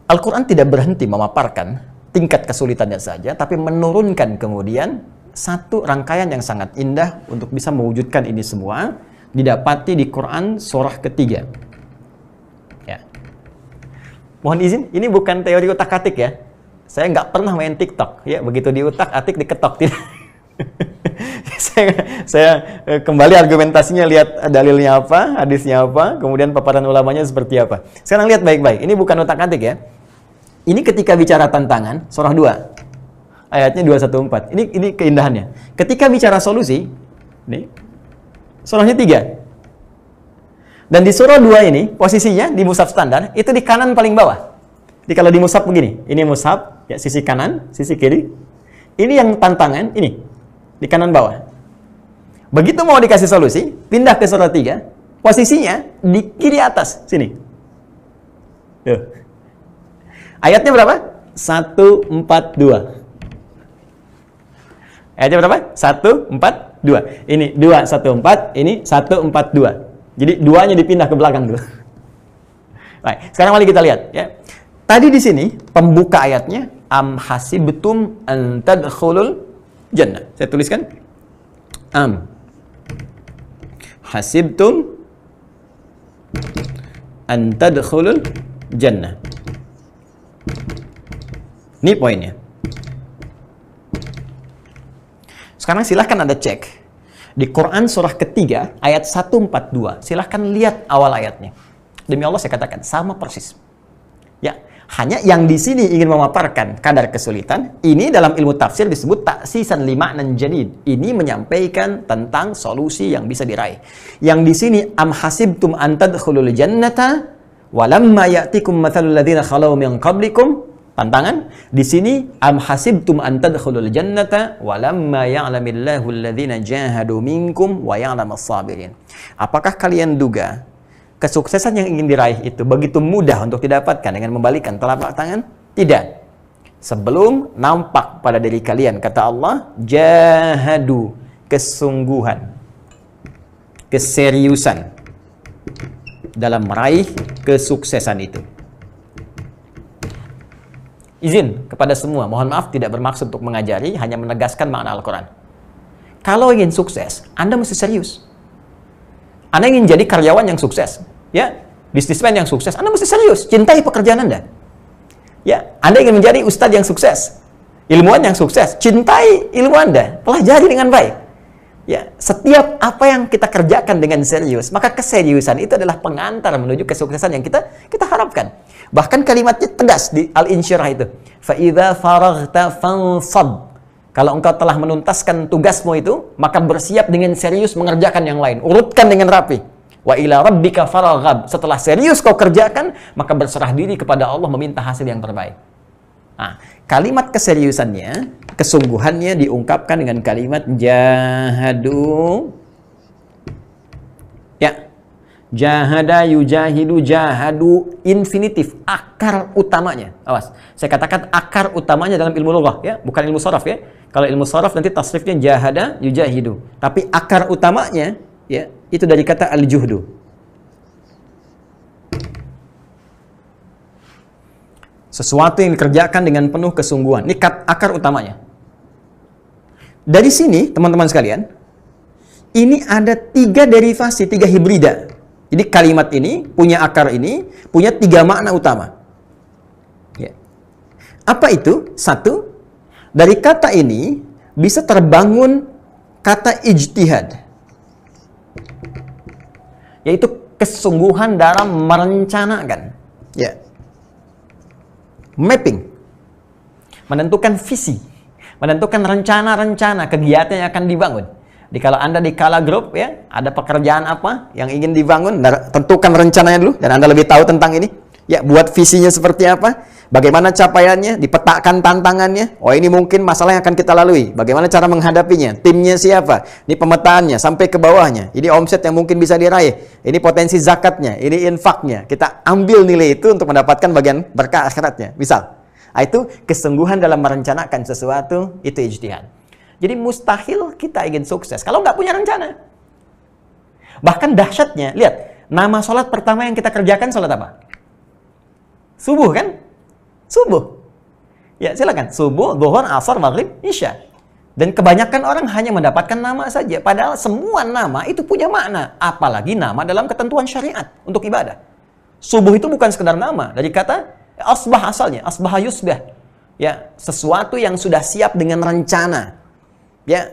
Al-Quran tidak berhenti memaparkan tingkat kesulitannya saja, tapi menurunkan kemudian satu rangkaian yang sangat indah untuk bisa mewujudkan ini semua, didapati di Quran surah ketiga. Ya. Mohon izin, ini bukan teori utak-atik ya. Saya nggak pernah main TikTok, ya. Begitu diutak-atik, diketok. Tidak. saya kembali argumentasinya, lihat dalilnya apa, hadisnya apa, kemudian paparan ulamanya seperti apa. Sekarang lihat baik-baik, ini bukan utak-atik ya. Ini ketika bicara tantangan, surah 2, ayatnya 214. Ini keindahannya. Ketika bicara solusi, ini surahnya 3. Dan di surah 2 ini, posisinya di mushaf standar, itu di kanan paling bawah. Jadi kalau di mushaf begini, ini mushaf, ya, sisi kanan, sisi kiri. Ini yang tantangan, ini, di kanan bawah. Begitu mau dikasih solusi, pindah ke surah 3, posisinya di kiri atas, sini. Tuh. Ayatnya berapa? 142. Ayatnya berapa? 142. Ini 214, ini 142. Jadi duanya dipindah ke belakang dulu. Baik, sekarang mari kita lihat ya. Tadi di sini pembuka ayatnya am hasibtum an tadkhulul jannah. Saya tuliskan am hasibtum an tadkhulul jannah. Ini poinnya. Sekarang silahkan Anda cek di Quran surah ketiga ayat 142. Silahkan lihat awal ayatnya. Demi Allah saya katakan sama persis. Ya, hanya yang di sini ingin memaparkan kadar kesulitan. Ini dalam ilmu tafsir disebut taksisan lima'nan jadid. Ini menyampaikan tentang solusi yang bisa diraih. Yang di sini am hasibtum an tadkhulul jannata walamma ya'tikum mathalul ladzina khalau min qablikum. Tantangan di sini am hasibtum an tadkhulul jannata walamma ya'lamillahu alladhina jahadu minkum wa ya'lamas sabirin. Apakah kalian duga kesuksesan yang ingin diraih itu begitu mudah untuk didapatkan dengan membalikkan telapak tangan? Tidak. Sebelum nampak pada diri kalian, kata Allah, jahadu, kesungguhan, keseriusan dalam meraih kesuksesan itu. Izin kepada semua, mohon maaf tidak bermaksud untuk mengajari, hanya menegaskan makna Al-Quran. Kalau ingin sukses, Anda mesti serius. Anda ingin jadi karyawan yang sukses, ya, bisnismen yang sukses, Anda mesti serius, cintai pekerjaan Anda. Ya, Anda ingin menjadi ustadz yang sukses, ilmuwan yang sukses, cintai ilmu Anda, pelajari dengan baik. Ya, setiap apa yang kita kerjakan dengan serius, maka keseriusan itu adalah pengantar menuju kesuksesan yang kita harapkan. Bahkan kalimatnya tegas di Al-Insyirah itu. Fa idza faraghta fansab. Kalau engkau telah menuntaskan tugasmu itu, maka bersiap dengan serius mengerjakan yang lain. Urutkan dengan rapi. Wa ila rabbika faraghab. Setelah serius kau kerjakan, maka berserah diri kepada Allah meminta hasil yang terbaik. Nah, kalimat keseriusannya, kesungguhannya diungkapkan dengan kalimat jahadu. Ya. Jahada, yujahidu, jahadu, infinitif, akar utamanya. Awas, saya katakan akar utamanya dalam ilmu lughah, ya, bukan ilmu sharaf ya. Kalau ilmu sharaf nanti tasrifnya jahada, yujahidu. Tapi akar utamanya, ya, itu dari kata al-juhdu. Sesuatu yang dikerjakan dengan penuh kesungguhan. Ini akar utamanya. Dari sini, teman-teman sekalian, ini ada 3 derivasi, 3 hibrida. Jadi kalimat ini, punya akar ini, punya 3 makna utama. Ya. Apa itu? 1, dari kata ini bisa terbangun kata ijtihad. Yaitu kesungguhan dalam merencanakan. Ya. Mapping. Menentukan visi. Menentukan rencana-rencana kegiatan yang akan dibangun. Kalau Anda di Kala Group, ya, ada pekerjaan apa yang ingin dibangun, tentukan rencananya dulu, dan Anda lebih tahu tentang ini. Ya, buat visinya seperti apa, bagaimana capaiannya, dipetakan tantangannya. Oh, ini mungkin masalah yang akan kita lalui. Bagaimana cara menghadapinya, timnya siapa, ini pemetaannya, sampai ke bawahnya. Ini omset yang mungkin bisa diraih, ini potensi zakatnya, ini infaknya. Kita ambil nilai itu untuk mendapatkan bagian berkah akhiratnya. Misal, itu kesungguhan dalam merencanakan sesuatu, itu ijtihad. Jadi mustahil kita ingin sukses kalau nggak punya rencana. Bahkan dahsyatnya, lihat, nama sholat pertama yang kita kerjakan sholat apa? Subuh kan? Subuh. Ya, silakan. Subuh, zuhur, asar, maghrib, isya. Dan kebanyakan orang hanya mendapatkan nama saja. Padahal semua nama itu punya makna. Apalagi nama dalam ketentuan syariat untuk ibadah. Subuh itu bukan sekedar nama. Dari kata asbah asalnya. Asbah yusbah. Ya, sesuatu yang sudah siap dengan rencana. Ya,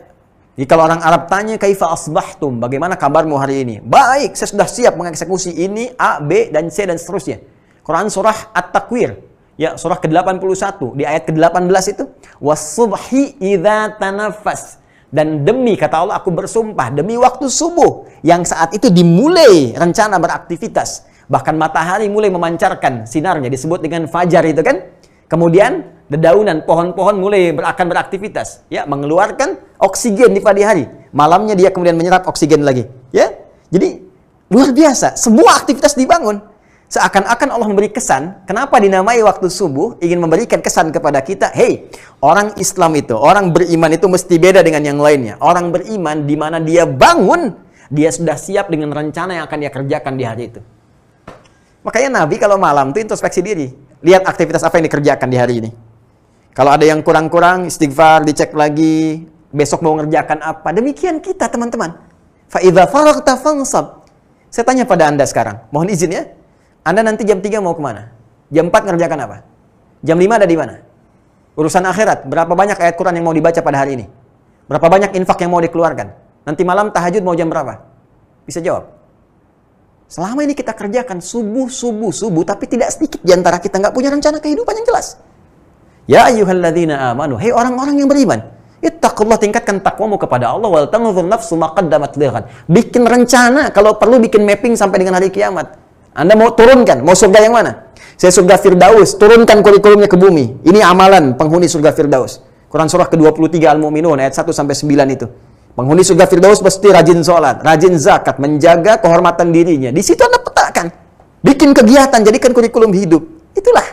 jadi kalau orang Arab tanya kaifa asbahtum, bagaimana kabarmu hari ini? Baik, saya sudah siap mengeksekusi ini A, B, dan C, dan seterusnya. Quran surah At-Takwir, ya, surah ke-81 di ayat ke-18 itu, was-subhi idza tanaffas. Dan demi, kata Allah, aku bersumpah demi waktu subuh yang saat itu dimulai rencana beraktivitas. Bahkan matahari mulai memancarkan sinarnya, disebut dengan fajar itu kan. Kemudian dedaunan pohon-pohon mulai akan beraktivitas, ya, mengeluarkan oksigen di pagi hari. Malamnya dia kemudian menyerap oksigen lagi, ya. Jadi luar biasa, semua aktivitas dibangun. Seakan-akan Allah memberi kesan, kenapa dinamai waktu subuh, ingin memberikan kesan kepada kita, hey, orang Islam itu, orang beriman itu mesti beda dengan yang lainnya. Orang beriman di mana dia bangun, dia sudah siap dengan rencana yang akan dia kerjakan di hari itu. Makanya Nabi kalau malam itu introspeksi diri. Lihat aktivitas apa yang dikerjakan di hari ini. Kalau ada yang kurang-kurang, istighfar, dicek lagi, besok mau ngerjakan apa. Demikian kita teman-teman. Fa idza faraghta fansab. Saya tanya pada Anda sekarang, mohon izin ya. Anda nanti jam 3 mau kemana? Jam 4 ngerjakan apa? Jam 5 ada di mana? Urusan akhirat, berapa banyak ayat Quran yang mau dibaca pada hari ini? Berapa banyak infak yang mau dikeluarkan? Nanti malam tahajud mau jam berapa? Bisa jawab. Selama ini kita kerjakan subuh, tapi tidak sedikit di antara kita nggak punya rencana kehidupan yang jelas. Ya ayyuhalladzina amanu, hei orang-orang yang beriman, ittaqullah, tingkatkan takwamu kepada Allah, wal tanzur nafsu ma qaddamat lighad. Bikin rencana, kalau perlu bikin mapping sampai dengan hari kiamat. Anda mau turunkan, mau surga yang mana? Saya surga Firdaus, turunkan kurikulumnya ke bumi. Ini amalan penghuni surga Firdaus. Quran surah ke-23 Al-Mu'minun ayat 1 sampai 9 itu. Penghuni surga Firdaus mesti rajin sholat, rajin zakat, menjaga kehormatan dirinya. Di situ Anda petakan. Bikin kegiatan, jadikan kurikulum hidup. Itulah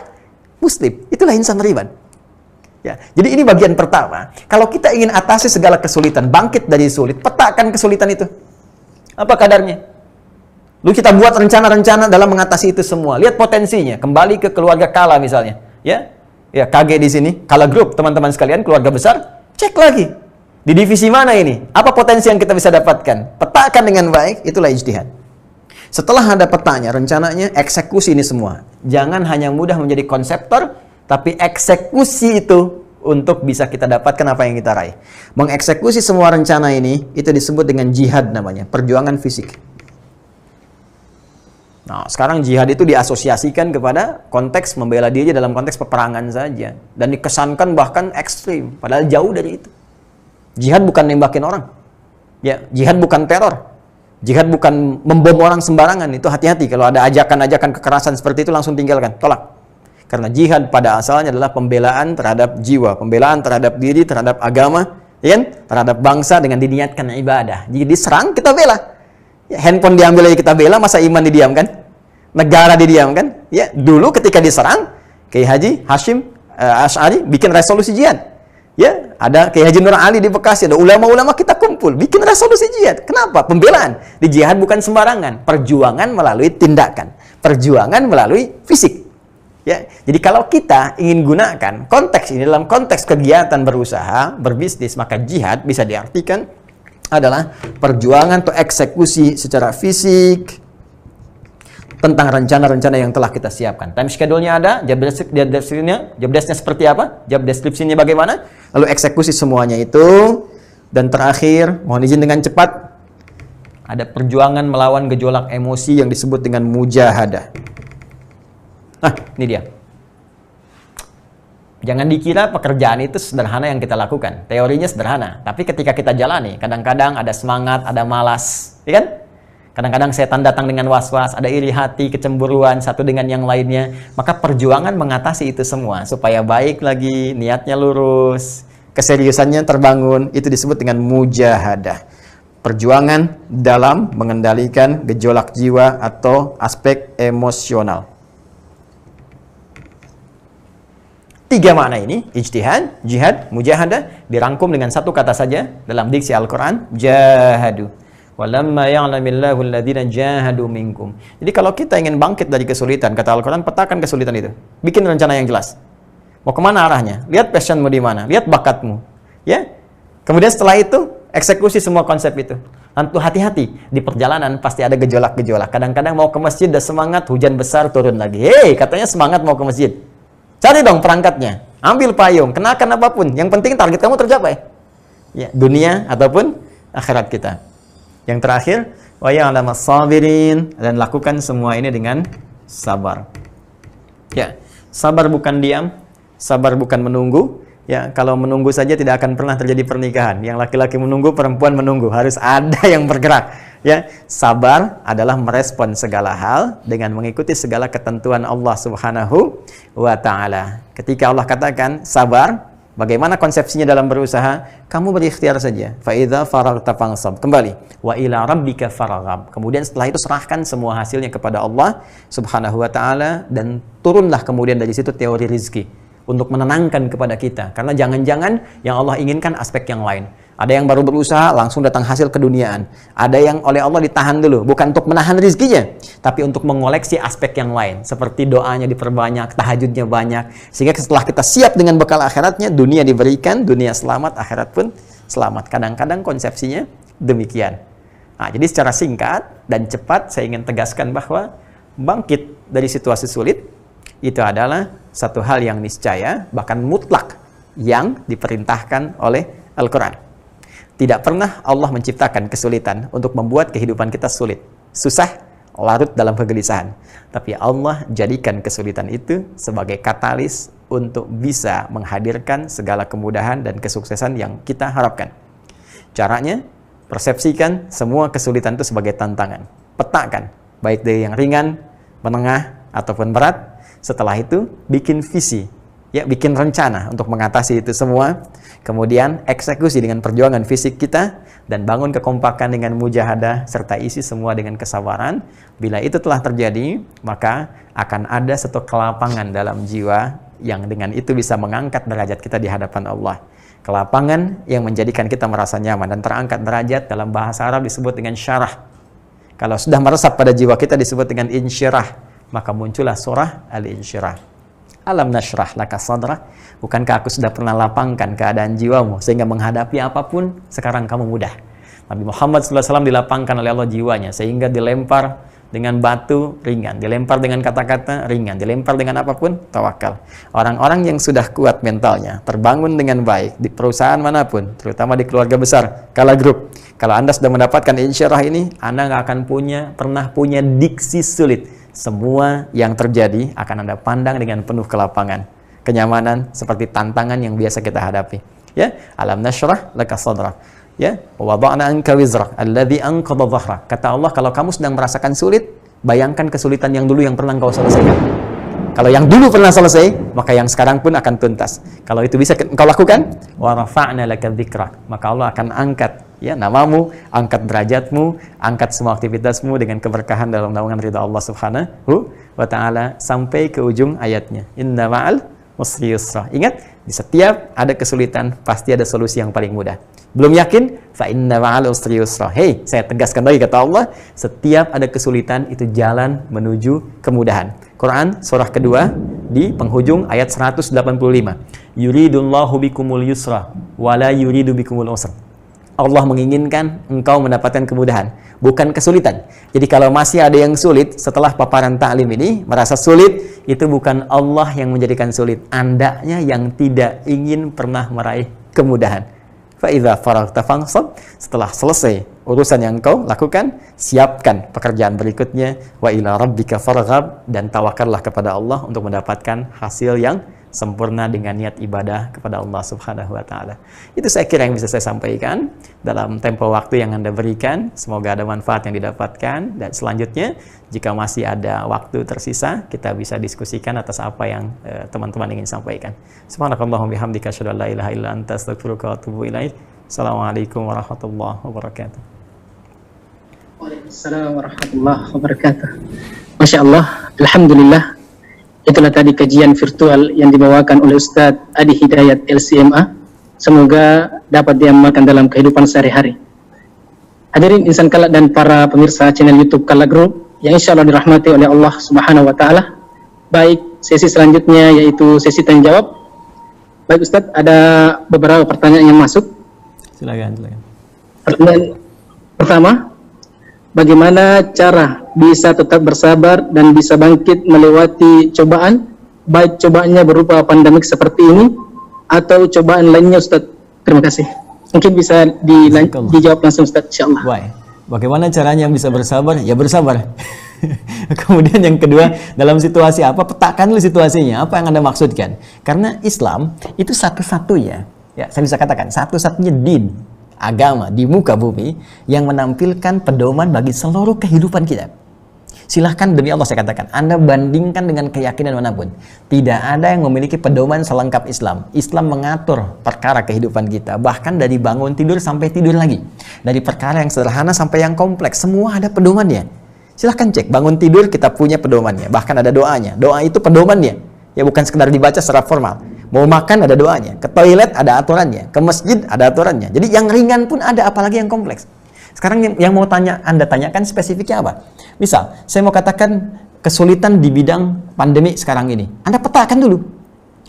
Muslim, itulah insan beriman. Ya, jadi ini bagian pertama. Kalau kita ingin atasi segala kesulitan, bangkit dari sulit, petakan kesulitan itu. Apa kadarnya? Lalu kita buat rencana-rencana dalam mengatasi itu semua. Lihat potensinya. Kembali ke keluarga Kala misalnya. Ya, KG di sini. Kala Group, teman-teman sekalian, keluarga besar. Cek lagi. Di divisi mana ini? Apa potensi yang kita bisa dapatkan? Petakan dengan baik, itulah ijtihad. Setelah ada petanya, rencananya, eksekusi ini semua. Jangan hanya mudah menjadi konseptor, tapi eksekusi itu untuk bisa kita dapatkan apa yang kita raih. Mengeksekusi semua rencana ini, itu disebut dengan jihad namanya. Perjuangan fisik. Nah, sekarang jihad itu diasosiasikan kepada konteks membela diri dalam konteks peperangan saja. Dan dikesankan bahkan ekstrim. Padahal jauh dari itu. Jihad bukan nembakin orang. Ya, jihad bukan teror. Jihad bukan membom orang sembarangan. Itu hati-hati. Kalau ada ajakan-ajakan kekerasan seperti itu langsung tinggalkan. Tolak. Karena jihad pada asalnya adalah pembelaan terhadap jiwa. Pembelaan terhadap diri, terhadap agama. Ya, terhadap bangsa dengan diniatkan ibadah. Jadi diserang, kita bela. Ya, handphone diambil aja kita bela, masa iman didiamkan? Negara didiamkan? Ya, dulu ketika diserang, Kiai Haji Hashim Asy'ari bikin resolusi jihad. Ya, ada Kiai Haji Nur Ali di Bekasi, ada ulama-ulama kita kumpul, bikin resolusi jihad. Kenapa? Pembelaan. Di jihad bukan sembarangan, perjuangan melalui tindakan, perjuangan melalui fisik. Ya, jadi kalau kita ingin gunakan konteks ini dalam konteks kegiatan berusaha, berbisnis, maka jihad bisa diartikan adalah perjuangan atau eksekusi secara fisik tentang rencana-rencana yang telah kita siapkan. Time schedule-nya ada, job desk-nya seperti apa, job description-nya bagaimana, lalu eksekusi semuanya itu, dan terakhir, mohon izin dengan cepat, ada perjuangan melawan gejolak emosi yang disebut dengan mujahadah. Nah, ini dia. Jangan dikira pekerjaan itu sederhana yang kita lakukan. Teorinya sederhana. Tapi ketika kita jalani, kadang-kadang ada semangat, ada malas. Ya kan? Kadang-kadang setan datang dengan was-was, ada iri hati, kecemburuan, satu dengan yang lainnya. Maka perjuangan mengatasi itu semua. Supaya baik lagi, niatnya lurus, keseriusannya terbangun. Itu disebut dengan mujahadah. Perjuangan dalam mengendalikan gejolak jiwa atau aspek emosional. 3 makna ini, ijtihad, jihad, mujahadah, dirangkum dengan satu kata saja dalam diksi Al-Quran, jahadu. Walamma ya'lamillahu alladhina jahadu minkum. Jadi kalau kita ingin bangkit dari kesulitan, kata Al-Quran, petakan kesulitan itu. Bikin rencana yang jelas. Mau kemana arahnya? Lihat passionmu di mana? Lihat bakatmu. Ya. Kemudian setelah itu, eksekusi semua konsep itu. Tentu hati-hati. Di perjalanan pasti ada gejolak-gejolak. Kadang-kadang mau ke masjid, udah semangat, hujan besar, turun lagi. Hei, katanya semangat mau ke masjid. Cari dong perangkatnya, ambil payung, kenakan apapun. Yang penting target kamu tercapai. Ya, dunia ataupun akhirat kita. Yang terakhir, wa ya'lamas sabirin, dan lakukan semua ini dengan sabar. Ya, sabar bukan diam, sabar bukan menunggu. Ya, kalau menunggu saja tidak akan pernah terjadi pernikahan. Yang laki-laki menunggu, perempuan menunggu. Harus ada yang bergerak. Ya, sabar adalah merespon segala hal dengan mengikuti segala ketentuan Allah Subhanahu wa Ta'ala. Ketika Allah katakan sabar, Bagaimana konsepsinya dalam berusaha? Kamu berikhtiar saja. Fa idza faragta fansab. Kembali. Wa ila rabbika farghab. Kemudian setelah itu serahkan semua hasilnya kepada Allah Subhanahu wa taala dan turunlah kemudian dari situ teori rizki untuk menenangkan kepada kita. Karena jangan-jangan yang Allah inginkan aspek yang lain. Ada yang baru berusaha langsung datang hasil keduniaan. Ada yang oleh Allah ditahan dulu, bukan untuk menahan rizkinya, tapi untuk mengoleksi aspek yang lain. Seperti doanya diperbanyak, tahajudnya banyak. Sehingga setelah kita siap dengan bekal akhiratnya, dunia diberikan, dunia selamat, akhirat pun selamat. Kadang-kadang konsepsinya demikian. Nah, jadi secara singkat dan cepat saya ingin tegaskan bahwa bangkit dari situasi sulit itu adalah satu hal yang niscaya, bahkan mutlak, yang diperintahkan oleh Al-Quran. Tidak pernah Allah menciptakan kesulitan untuk membuat kehidupan kita sulit, susah, larut dalam kegelisahan. Tapi Allah jadikan kesulitan itu sebagai katalis untuk bisa menghadirkan segala kemudahan dan kesuksesan yang kita harapkan. Caranya, persepsikan semua kesulitan itu sebagai tantangan. Petakan, baik dari yang ringan, menengah, ataupun berat. Setelah itu, bikin visi, ya, bikin rencana untuk mengatasi itu semua. Kemudian eksekusi dengan perjuangan fisik kita dan bangun kekompakan dengan mujahadah serta isi semua dengan kesabaran. Bila itu telah terjadi, maka akan ada satu kelapangan dalam jiwa yang dengan itu bisa mengangkat derajat kita di hadapan Allah. Kelapangan yang menjadikan kita merasa nyaman dan terangkat derajat dalam bahasa Arab disebut dengan syarah. Kalau sudah meresap pada jiwa kita disebut dengan insyirah, maka muncullah surah Al-Insyirah. Alam nashrah laka sadrak. Bukankah aku sudah pernah lapangkan keadaan jiwamu sehingga menghadapi apapun sekarang kamu mudah. Nabi Muhammad SAW dilapangkan oleh Allah jiwanya sehingga dilempar dengan batu ringan, dilempar dengan kata-kata ringan, dilempar dengan apapun tawakal. Orang-orang yang sudah kuat mentalnya, terbangun dengan baik di perusahaan manapun, terutama di keluarga besar, Kala Group. Kalau Anda sudah mendapatkan insyirah ini, Anda nggak akan pernah punya diksi sulit. Semua yang terjadi akan Anda pandang dengan penuh kelapangan, kenyamanan, seperti tantangan yang biasa kita hadapi. Ya, alam nashrah laka sadrak. Ya, wa wada'na anka wizrak alladhi anqadha dhahrak. Kata Allah, kalau kamu sedang merasakan sulit, bayangkan kesulitan yang dulu yang pernah engkau selesaikan. Kalau yang dulu pernah selesai, maka yang sekarang pun akan tuntas. Kalau itu bisa engkau lakukan, wa rafa'na laka dzikrak, maka Allah akan angkat, ya, namamu, angkat derajatmu, angkat semua aktivitasmu dengan keberkahan dalam naungan ridha Allah Subhanahu wa taala sampai ke ujung ayatnya. Inna ma'al usri yusra. Ingat, di setiap ada kesulitan pasti ada solusi yang paling mudah. Belum yakin? Fa inna ma'al usri yusra. Hei, saya tegaskan lagi kata Allah, setiap ada kesulitan itu jalan menuju kemudahan. Quran surah kedua di penghujung ayat 185. Yuridullahu bikumul yusra wala yuridu bikumul usra. Allah menginginkan engkau mendapatkan kemudahan, bukan kesulitan. Jadi kalau masih ada yang sulit setelah paparan ta'lim ini, merasa sulit, itu bukan Allah yang menjadikan sulit. Andanya yang tidak ingin pernah meraih kemudahan. Fa idza faragta fansab. Setelah selesai urusan yang engkau lakukan, siapkan pekerjaan berikutnya. Wa ila rabbika farghab. Dan tawakallah kepada Allah untuk mendapatkan hasil yang sempurna dengan niat ibadah kepada Allah Subhanahu wa taala. Itu saya kira yang bisa saya sampaikan dalam tempo waktu yang Anda berikan. Semoga ada manfaat yang didapatkan, dan selanjutnya jika masih ada waktu tersisa, kita bisa diskusikan atas apa yang teman-teman ingin sampaikan. Subhanakallahumma bihamdika asyhadu an la ilaha illa anta astaghfiruka wa atubu ilaik. Assalamualaikum warahmatullahi wabarakatuh.
Waalaikumsalam warahmatullahi wabarakatuh. Masya Allah, alhamdulillah. Itulah tadi kajian virtual yang dibawakan oleh Ustadz Adi Hidayat LCMA. Semoga dapat diamalkan dalam kehidupan sehari-hari. Hadirin insan Kala dan para pemirsa channel YouTube Kala Group yang insya Allah dirahmati oleh Allah Subhanahu wa taala. Baik, sesi selanjutnya yaitu sesi tanya jawab. Baik Ustadz, ada beberapa pertanyaan yang masuk.
Silakan.
Pertanyaan pertama, bagaimana cara bisa tetap bersabar dan bisa bangkit melewati cobaan, baik cobaannya berupa pandemik seperti ini atau cobaan lainnya, Ustaz? Terima kasih. Mungkin bisa dijawab langsung, Ustaz, insyaallah.
Baik. Bagaimana caranya bisa bersabar? Ya bersabar. Kemudian yang kedua, dalam situasi apa? Petakan dulu situasinya. Apa yang Anda maksudkan? Karena Islam itu satu-satunya, ya saya bisa katakan satu-satunya din, agama di muka bumi yang menampilkan pedoman bagi seluruh kehidupan kita.
Silahkan demi Allah saya katakan, Anda bandingkan dengan keyakinan manapun. Tidak ada yang memiliki pedoman selengkap Islam. Islam mengatur perkara kehidupan kita, bahkan dari bangun tidur sampai tidur lagi. Dari perkara yang sederhana sampai yang kompleks, semua ada pedomannya. Silahkan cek, bangun tidur kita punya pedomannya, bahkan ada doanya. Doa itu pedomannya, ya bukan sekedar dibaca secara formal. Mau makan ada doanya, ke toilet ada aturannya, ke masjid ada aturannya. Jadi yang ringan pun ada, apalagi yang kompleks. Sekarang yang mau Anda tanyakan spesifiknya apa? Misal, saya mau katakan kesulitan di bidang pandemi sekarang ini. Anda petakan dulu.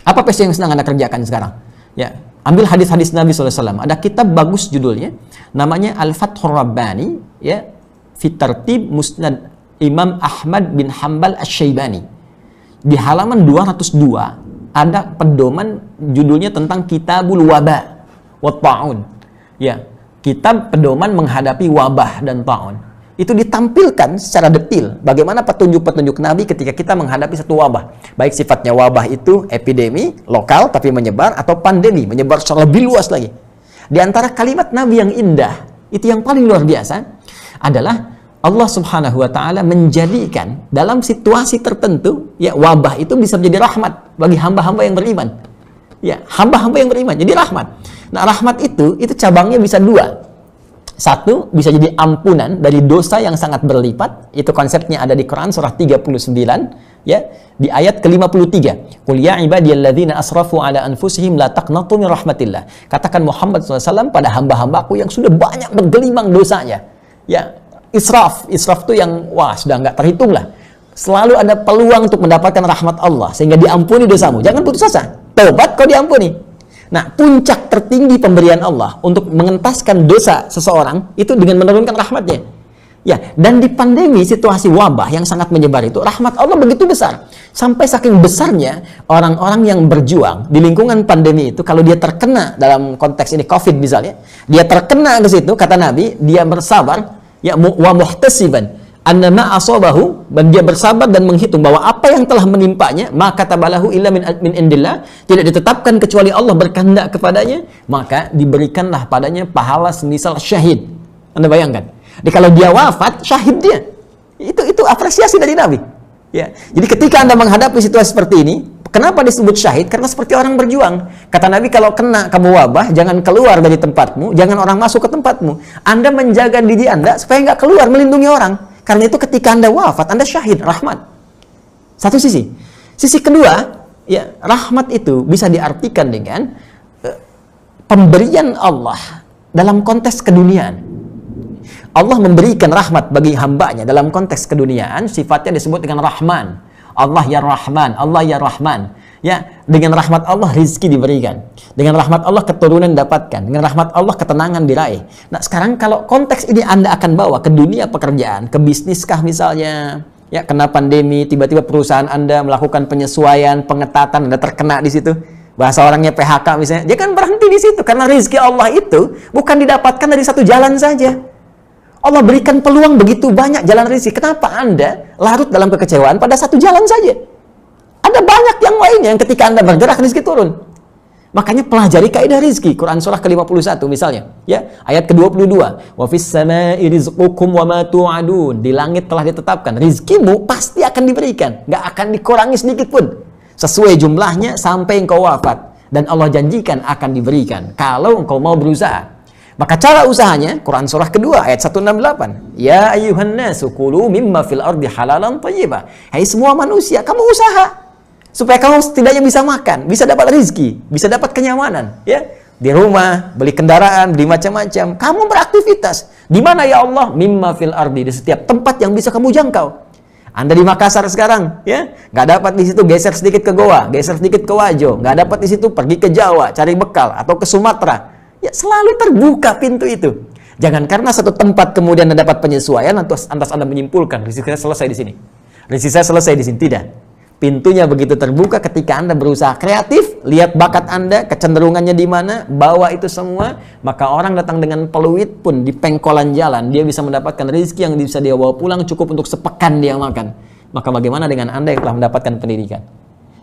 Apa yang sedang Anda kerjakan sekarang? Ya, ambil hadis-hadis Nabi SAW. Ada kitab bagus judulnya, namanya Al-Fathur Rabbani, ya, fi Tartib Musnad Imam Ahmad bin Hanbal Asy-Syaibani. Di halaman 202 ada pedoman judulnya tentang Kitabul Waba wa Ta'un. Ya, kitab pedoman menghadapi wabah dan ta'un. Itu ditampilkan secara detil bagaimana petunjuk-petunjuk Nabi ketika kita menghadapi satu wabah. Baik sifatnya wabah itu epidemi, lokal tapi menyebar, atau pandemi, menyebar secara lebih luas lagi. Di antara kalimat Nabi yang indah, itu yang paling luar biasa, adalah Allah Subhanahu wa Ta'ala menjadikan dalam situasi tertentu, ya, wabah itu bisa menjadi rahmat bagi hamba-hamba yang beriman. Ya, hamba-hamba yang beriman jadi rahmat. Nah, rahmat itu cabangnya bisa dua. Satu, bisa jadi ampunan dari dosa yang sangat berlipat. Itu konsepnya ada di Quran surah 39, ya, di ayat ke-53. Qul ya ibadiyalladzina asrafu ala anfusihim la taqnatu min rahmatillah. Katakan Muhammad SAW pada hamba-hambaku yang sudah banyak bergelimang dosanya. Ya, israf itu yang sudah nggak terhitung lah. Selalu ada peluang untuk mendapatkan rahmat Allah sehingga diampuni dosamu. Jangan putus asa. Tobat kau diampuni. Nah, puncak tertinggi pemberian Allah untuk mengentaskan dosa seseorang itu dengan menurunkan rahmatnya. Ya, dan di pandemi, situasi wabah yang sangat menyebar itu, rahmat Allah begitu besar. Sampai saking besarnya, orang-orang yang berjuang di lingkungan pandemi itu, kalau dia terkena dalam konteks ini COVID misalnya, dia terkena ke situ, kata Nabi, dia bersabar, ya, wa muhtasiban annama asabahu, dan dia bersabar dan menghitung bahwa apa yang telah menimpanya, maka tabalahu illa min indillah, tidak ditetapkan kecuali Allah berkehendak kepadanya, maka diberikanlah padanya pahala semisal syahid. Anda bayangkan, jadi kalau dia wafat, syahid dia. Itu apresiasi dari Nabi. Ya, jadi ketika Anda menghadapi situasi seperti ini, kenapa disebut syahid? Karena seperti orang berjuang. Kata Nabi, kalau kena kamu wabah, jangan keluar dari tempatmu, jangan orang masuk ke tempatmu. Anda menjaga diri Anda supaya nggak keluar, melindungi orang. Karena itu ketika Anda wafat, Anda syahid, rahmat. Satu sisi. Sisi kedua, ya, rahmat itu bisa diartikan dengan pemberian Allah dalam konteks keduniaan. Allah memberikan rahmat bagi hambanya dalam konteks keduniaan, sifatnya disebut dengan Rahman. Allah ya Rahman, Allah ya Rahman. Ya, dengan rahmat Allah rizki diberikan. Dengan rahmat Allah keturunan didapatkan. Dengan rahmat Allah ketenangan diraih. Nah, sekarang kalau konteks ini Anda akan bawa ke dunia pekerjaan, ke bisniskah misalnya, ya, kena pandemi, tiba-tiba perusahaan Anda melakukan penyesuaian, pengetatan, Anda terkena di situ. Bahasa orangnya PHK misalnya, jangan berhenti di situ, karena rizki Allah itu bukan didapatkan dari satu jalan saja. Allah berikan peluang begitu banyak jalan rizki. Kenapa Anda larut dalam kekecewaan pada satu jalan saja? Ada banyak yang lainnya yang ketika Anda bergerak rizki turun. Makanya pelajari kaidah rizki. Quran surah ke-51 misalnya, ya, ayat ke-22. Wa fis samaa'i rizqukum wa ma tu'adun. Di langit telah ditetapkan rizkimu pasti akan diberikan, nggak akan dikurangi sedikit pun. Sesuai jumlahnya sampai engkau wafat, dan Allah janjikan akan diberikan kalau engkau mau berusaha. Maka cara usahanya, Quran surah kedua ayat 168. Ya ayyuhan nasu kulu mimma fil ardi halalan thayyibah. Hai semua manusia, kamu usaha supaya kamu setidaknya bisa makan, bisa dapat rezeki, bisa dapat kenyamanan, ya. Di rumah, beli kendaraan, beli macam-macam. Kamu beraktivitas. Di mana ya Allah? Mimma fil ardi, di setiap tempat yang bisa kamu jangkau. Anda di Makassar sekarang, ya, nggak dapat di situ, geser sedikit ke Goa, geser sedikit ke Wajo, nggak dapat di situ, pergi ke Jawa, cari bekal, atau ke Sumatera. Ya, selalu terbuka pintu itu. Jangan karena satu tempat kemudian Anda dapat penyesuaian, lantas Anda menyimpulkan rezeki saya selesai di sini. Rezeki saya selesai di sini. Tidak. Pintunya begitu terbuka ketika Anda berusaha kreatif, lihat bakat Anda, kecenderungannya di mana, bawa itu semua, maka orang datang dengan peluit pun di pengkolan jalan, dia bisa mendapatkan rezeki yang bisa dia bawa pulang cukup untuk sepekan dia makan. Maka bagaimana dengan Anda yang telah mendapatkan pendidikan?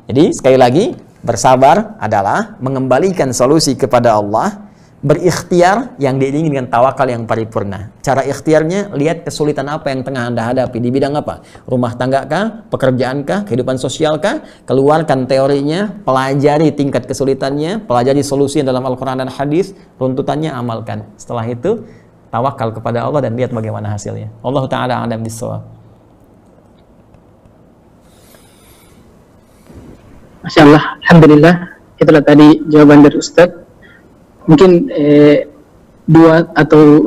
Jadi, sekali lagi, bersabar adalah mengembalikan solusi kepada Allah, Berikhtiar yang diiringi dengan tawakal yang paripurna. Cara ikhtiarnya, lihat kesulitan apa yang tengah Anda hadapi. Di bidang apa? Rumah tangga kah? Pekerjaan kah? Kehidupan sosial kah? Keluarkan teorinya, pelajari tingkat kesulitannya, pelajari solusi dalam Al-Quran dan hadis, runtutannya amalkan. Setelah itu, tawakal kepada Allah dan lihat bagaimana hasilnya. Allah Ta'ala a'lam bishawab.
Masya Allah, Alhamdulillah. Itulah tadi jawaban dari Ustadz. Mungkin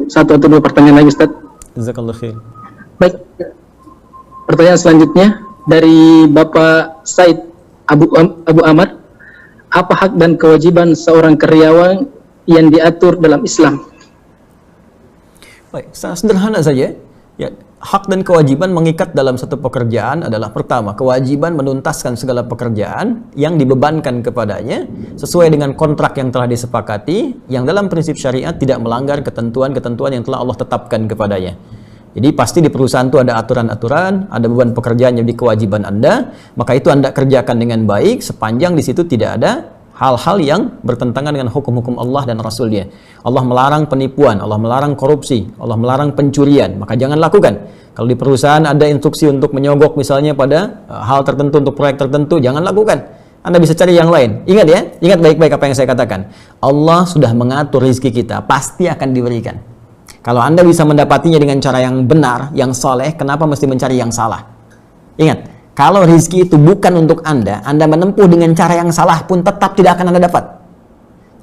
satu atau dua pertanyaan lagi, Ustaz.
Jazakallahu khair.
Baik. Pertanyaan selanjutnya dari Bapak Said Abu Amar. Apa hak dan kewajiban seorang karyawan yang diatur dalam Islam?
Baik, sederhana saja. Ya, hak dan kewajiban mengikat dalam satu pekerjaan adalah pertama, kewajiban menuntaskan segala pekerjaan yang dibebankan kepadanya sesuai dengan kontrak yang telah disepakati, yang dalam prinsip syariat tidak melanggar ketentuan-ketentuan yang telah Allah tetapkan kepadanya. Jadi pasti di perusahaan itu ada aturan-aturan, ada beban pekerjaan yang di kewajiban Anda, maka itu Anda kerjakan dengan baik sepanjang di situ tidak ada hal-hal yang bertentangan dengan hukum-hukum Allah dan Rasul-Nya. Allah melarang penipuan, Allah melarang korupsi, Allah melarang pencurian, maka jangan lakukan. Kalau di perusahaan ada instruksi untuk menyogok misalnya pada hal tertentu untuk proyek tertentu, jangan lakukan. Anda bisa cari yang lain. Ingat ya, ingat baik-baik apa yang saya katakan. Allah sudah mengatur rezeki kita, pasti akan diberikan. Kalau Anda bisa mendapatinya dengan cara yang benar, yang soleh, kenapa mesti mencari yang salah? Ingat, kalau rezeki itu bukan untuk Anda menempuh dengan cara yang salah pun tetap tidak akan Anda dapat.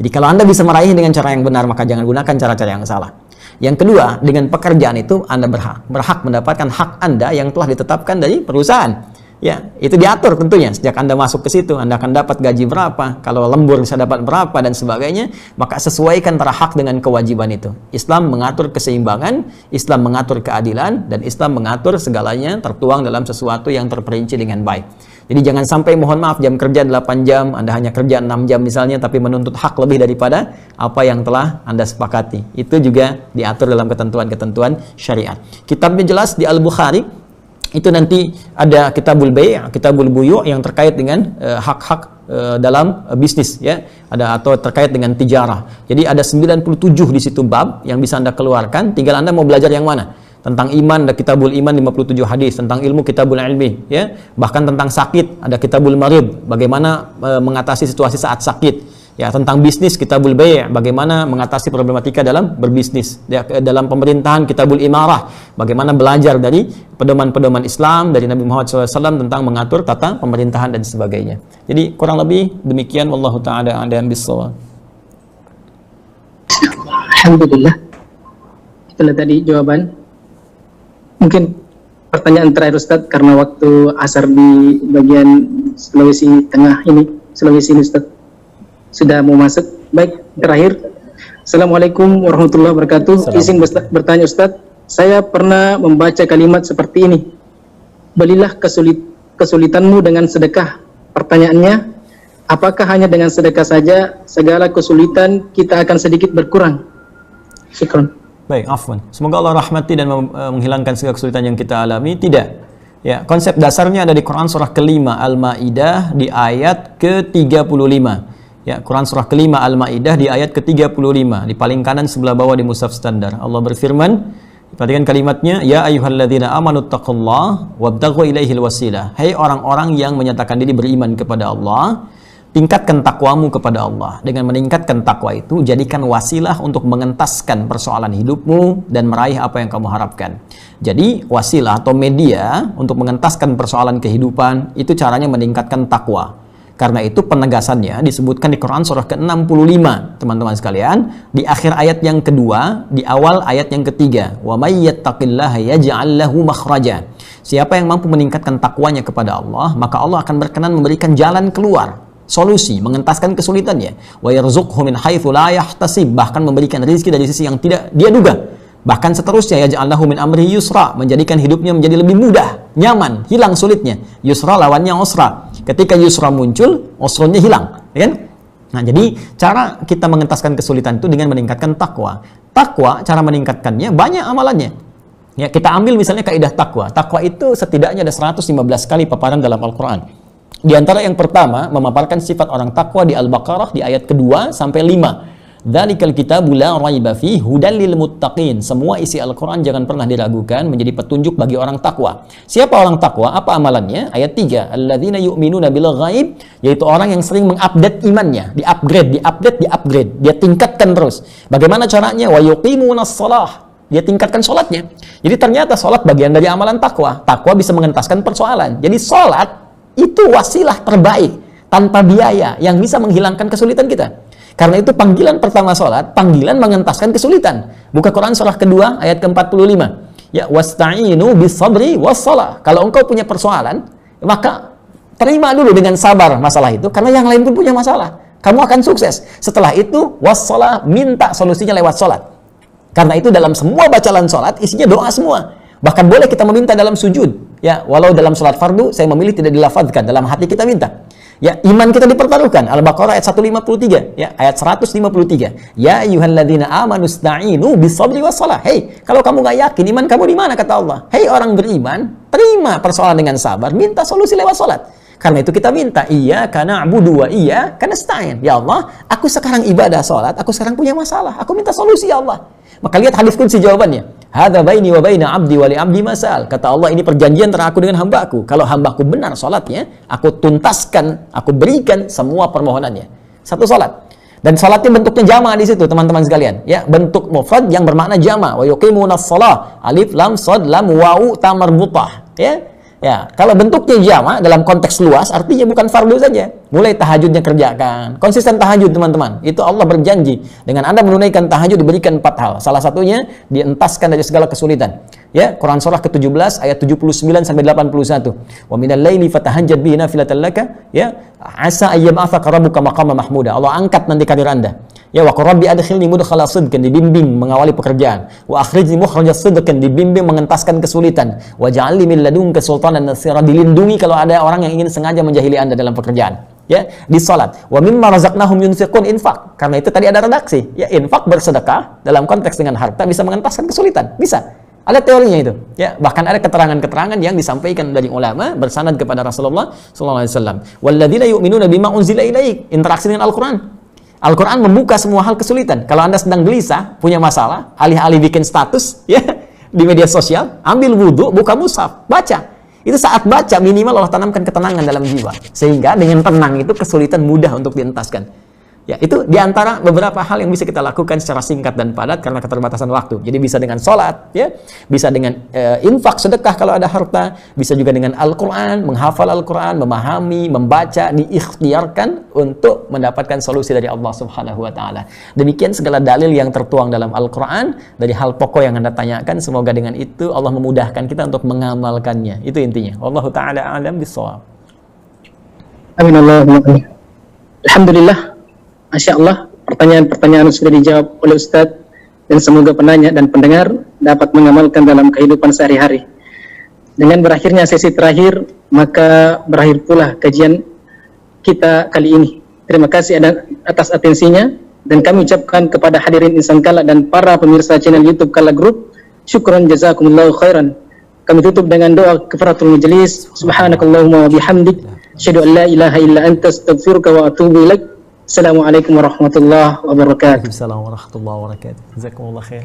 Jadi kalau Anda bisa meraih dengan cara yang benar, maka jangan gunakan cara-cara yang salah. Yang kedua, dengan pekerjaan itu Anda berhak mendapatkan hak Anda yang telah ditetapkan dari perusahaan. Ya, itu diatur tentunya. Sejak Anda masuk ke situ, Anda akan dapat gaji berapa, kalau lembur bisa dapat berapa dan sebagainya, maka sesuaikan antara hak dengan kewajiban itu. Islam mengatur keseimbangan, Islam mengatur keadilan, dan Islam mengatur segalanya tertuang dalam sesuatu yang terperinci dengan baik. Jadi jangan sampai, mohon maaf, jam kerja 8 jam, Anda hanya kerja 6 jam misalnya, tapi menuntut hak lebih daripada apa yang telah Anda sepakati. Itu juga diatur dalam ketentuan-ketentuan syariat. Kitabnya jelas di Al-Bukhari. Itu nanti ada kitabul bay', kitabul buyu' yang terkait dengan hak-hak dalam bisnis ya. Ada atau terkait dengan tijarah. Jadi ada 97 di situ bab yang bisa Anda keluarkan, tinggal Anda mau belajar yang mana. Tentang iman ada kitabul iman 57 hadis, tentang ilmu kitabul ilmi ya. Bahkan tentang sakit ada kitabul marid, bagaimana mengatasi situasi saat sakit. Ya, tentang bisnis kitabul bay', bagaimana mengatasi problematika dalam berbisnis. Ya, dalam pemerintahan kitabul imarah, bagaimana belajar dari pedoman-pedoman Islam dari Nabi Muhammad SAW tentang mengatur tata pemerintahan dan sebagainya. Jadi kurang lebih demikian, wallahu ta'ala a'lam bishawab.
Alhamdulillah. Itulah tadi jawaban. Mungkin pertanyaan terakhir Ustaz, karena waktu asar di bagian Sulawesi Tengah ini, Sulawesi ini Ustaz sudah mau masuk. Baik, terakhir. Assalamualaikum warahmatullahi wabarakatuh. Izin bertanya Ustaz, saya pernah membaca kalimat seperti ini. Belilah kesulitanmu dengan sedekah. Pertanyaannya, apakah hanya dengan sedekah saja segala kesulitan kita akan sedikit berkurang? Syukran.
Baik, afwan. Semoga Allah rahmati dan menghilangkan segala kesulitan yang kita alami. Tidak. Ya, konsep dasarnya ada di Quran surah kelima Al-Maidah di ayat ke-35. Ya, Quran surah kelima Al-Maidah di ayat ke-35 di paling kanan sebelah bawah di mushaf standar. Allah berfirman, perhatikan kalimatnya, ya ayyuhalladzina amanu taqullaha wabtaghu ilaihil wasilah. Hai orang-orang yang menyatakan diri beriman kepada Allah, tingkatkan takwamu kepada Allah. Dengan meningkatkan takwa itu, jadikan wasilah untuk mengentaskan persoalan hidupmu dan meraih apa yang kamu harapkan. Jadi wasilah atau media untuk mengentaskan persoalan kehidupan itu caranya meningkatkan takwa. Karena itu penegasannya disebutkan di Quran surah ke-65, teman-teman sekalian, di akhir ayat yang kedua, di awal ayat yang ketiga. Wa may yattaqillaha yaj'al lahu makhraja. Siapa yang mampu meningkatkan takwanya kepada Allah, maka Allah akan berkenan memberikan jalan keluar, solusi, mengentaskan kesulitannya. Wa yarzuqhu min haitsu la yahtasib, bahkan memberikan rezeki dari sisi yang tidak dia duga. Bahkan seterusnya, yaj'al lahu min amri yusra, menjadikan hidupnya menjadi lebih mudah, nyaman, hilang sulitnya. Yusra lawannya usra. Ketika yusra muncul, usranya hilang, ya kan? Nah, jadi cara kita mengentaskan kesulitan itu dengan meningkatkan takwa. Takwa, cara meningkatkannya banyak amalannya. Ya, kita ambil misalnya kaidah takwa. Takwa itu setidaknya ada 115 kali paparan dalam Al-Qur'an. Di antara yang pertama, memaparkan sifat orang takwa di Al-Baqarah di ayat kedua sampai 5. Dzalikal kitabu la raiba fihi hudal lil muttaqin. Semua isi Al-Qur'an jangan pernah diragukan, menjadi petunjuk bagi orang takwa. Siapa orang takwa? Apa amalannya? Ayat 3. Alladzina yu'minuna bil ghaib, yaitu orang yang sering mengupdate imannya, diupgrade, dia tingkatkan terus. Bagaimana caranya? Wa yuqimunas shalah. Dia tingkatkan sholatnya. Jadi ternyata sholat bagian dari amalan takwa. Takwa bisa mengentaskan persoalan. Jadi sholat itu wasilah terbaik tanpa biaya yang bisa menghilangkan kesulitan kita. Karena itu panggilan pertama sholat, panggilan mengentaskan kesulitan. Buka Quran surah kedua ayat ke-45. Ya, wasta'inu bis-sabri was-shalah. Kalau engkau punya persoalan, maka terima dulu dengan sabar masalah itu, karena yang lain pun punya masalah. Kamu akan sukses. Setelah itu was-shalah, minta solusinya lewat sholat. Karena itu dalam semua bacaan sholat isinya doa semua. Bahkan boleh kita meminta dalam sujud. Ya, walau dalam sholat fardu saya memilih tidak dilafadzkan, dalam hati kita minta. Ya, iman kita dipertaruhkan. Al-Baqarah ayat 153, ya, ayat 153. Ya ayyuhalladzina amanu ista'inu bis-sabri was-shalah. Hei, kalau kamu nggak yakin iman kamu di mana, kata Allah. Hei orang beriman, terima persoalan dengan sabar, minta solusi lewat salat. Karena itu kita minta, iyyaka na'budu wa iyyaka nasta'in. Ya Allah, aku sekarang ibadah salat, aku sekarang punya masalah. Aku minta solusi ya Allah. Maka lihat hadis qudsi jawabannya. Hadza baini wa baina 'abdi wa li 'abdi masal. Kata Allah, ini perjanjian antara aku dengan hambaku. Kalau hambaku benar salatnya, aku tuntaskan, aku berikan semua permohonannya. Satu salat. Dan salatnya bentuknya jama' di situ, teman-teman sekalian. Ya, bentuk mufrad yang bermakna jama'. Wa yuqimunas shalah. Alif lam shad lam wawu ta marbutah. Ya. Ya, kalau bentuknya jama' dalam konteks luas artinya bukan fardu saja. Mulai tahajudnya kerjakan. Konsisten tahajud, teman-teman. Itu Allah berjanji, dengan Anda menunaikan tahajud diberikan 4 hal. Salah satunya dientaskan dari segala kesulitan. Ya, Quran surah ke-17 ayat 79 sampai 81. Wa minal laili fatahajjad bihi nafilatan laka, ya, asa ayyab'atsaka rabbuka maqama mahmuda. Allah angkat nanti karir Anda. Ya, wa qur rabbi adkhilni mudkhala sidqin, dibimbing mengawali pekerjaan. Wa akhrijni mukhrajas sidqin, dibimbing mengentaskan kesulitan. Wa ja'alni min ladunka sultanan nasira, dilindungi kalau ada orang yang ingin sengaja menjahili Anda dalam pekerjaan. Ya, di salat. Wa mimma razaqnahum yunfiqun, infak. Karena itu tadi ada redaksi. Ya, infak, bersedekah dalam konteks dengan harta bisa mengentaskan kesulitan. Bisa. Ada teorinya itu. Ya, bahkan ada keterangan-keterangan yang disampaikan dari ulama bersanad kepada Rasulullah sallallahu alaihi wasallam. Walladzina yu'minuna bima unzila ilaik, interaksi dengan Al-Qur'an. Al-Quran membuka semua hal kesulitan. Kalau Anda sedang gelisah, punya masalah, alih-alih bikin status ya di media sosial, ambil wudhu, buka mushaf, baca. Itu saat baca minimal Allah tanamkan ketenangan dalam jiwa. Sehingga dengan tenang itu kesulitan mudah untuk dientaskan. Ya, itu diantara beberapa hal yang bisa kita lakukan secara singkat dan padat karena keterbatasan waktu. Jadi bisa dengan sholat, ya, bisa dengan infak, sedekah kalau ada harta, bisa juga dengan Al-Quran, menghafal Al-Quran, memahami, membaca, diikhtiarkan untuk mendapatkan solusi dari Allah Subhanahu wa Ta'ala. Demikian segala dalil yang tertuang dalam Al-Quran dari hal pokok yang Anda tanyakan. Semoga dengan itu Allah memudahkan kita untuk mengamalkannya. Itu intinya. Wallahu ta'ala a'lam bishawab.
Amin Allahumma amin. Alhamdulillah. Masya Allah, pertanyaan-pertanyaan sudah dijawab oleh Ustadz, dan semoga penanya dan pendengar dapat mengamalkan dalam kehidupan sehari-hari. Dengan berakhirnya sesi terakhir, maka berakhir pula kajian kita kali ini. Terima kasih atas atensinya, dan kami ucapkan kepada hadirin Insan Kala dan para pemirsa channel YouTube Kala Group, syukran jazakumullahu khairan. Kami tutup dengan doa kafaratul majelis. Subhanakallahumma wa bihamdik, asyhadu an la ilaha illa anta, astaghfiruka wa atubu ilaik. Assalamualaikum warahmatullahi wabarakatuh.
Assalamualaikum warahmatullahi wabarakatuh. Jazakumullah khair.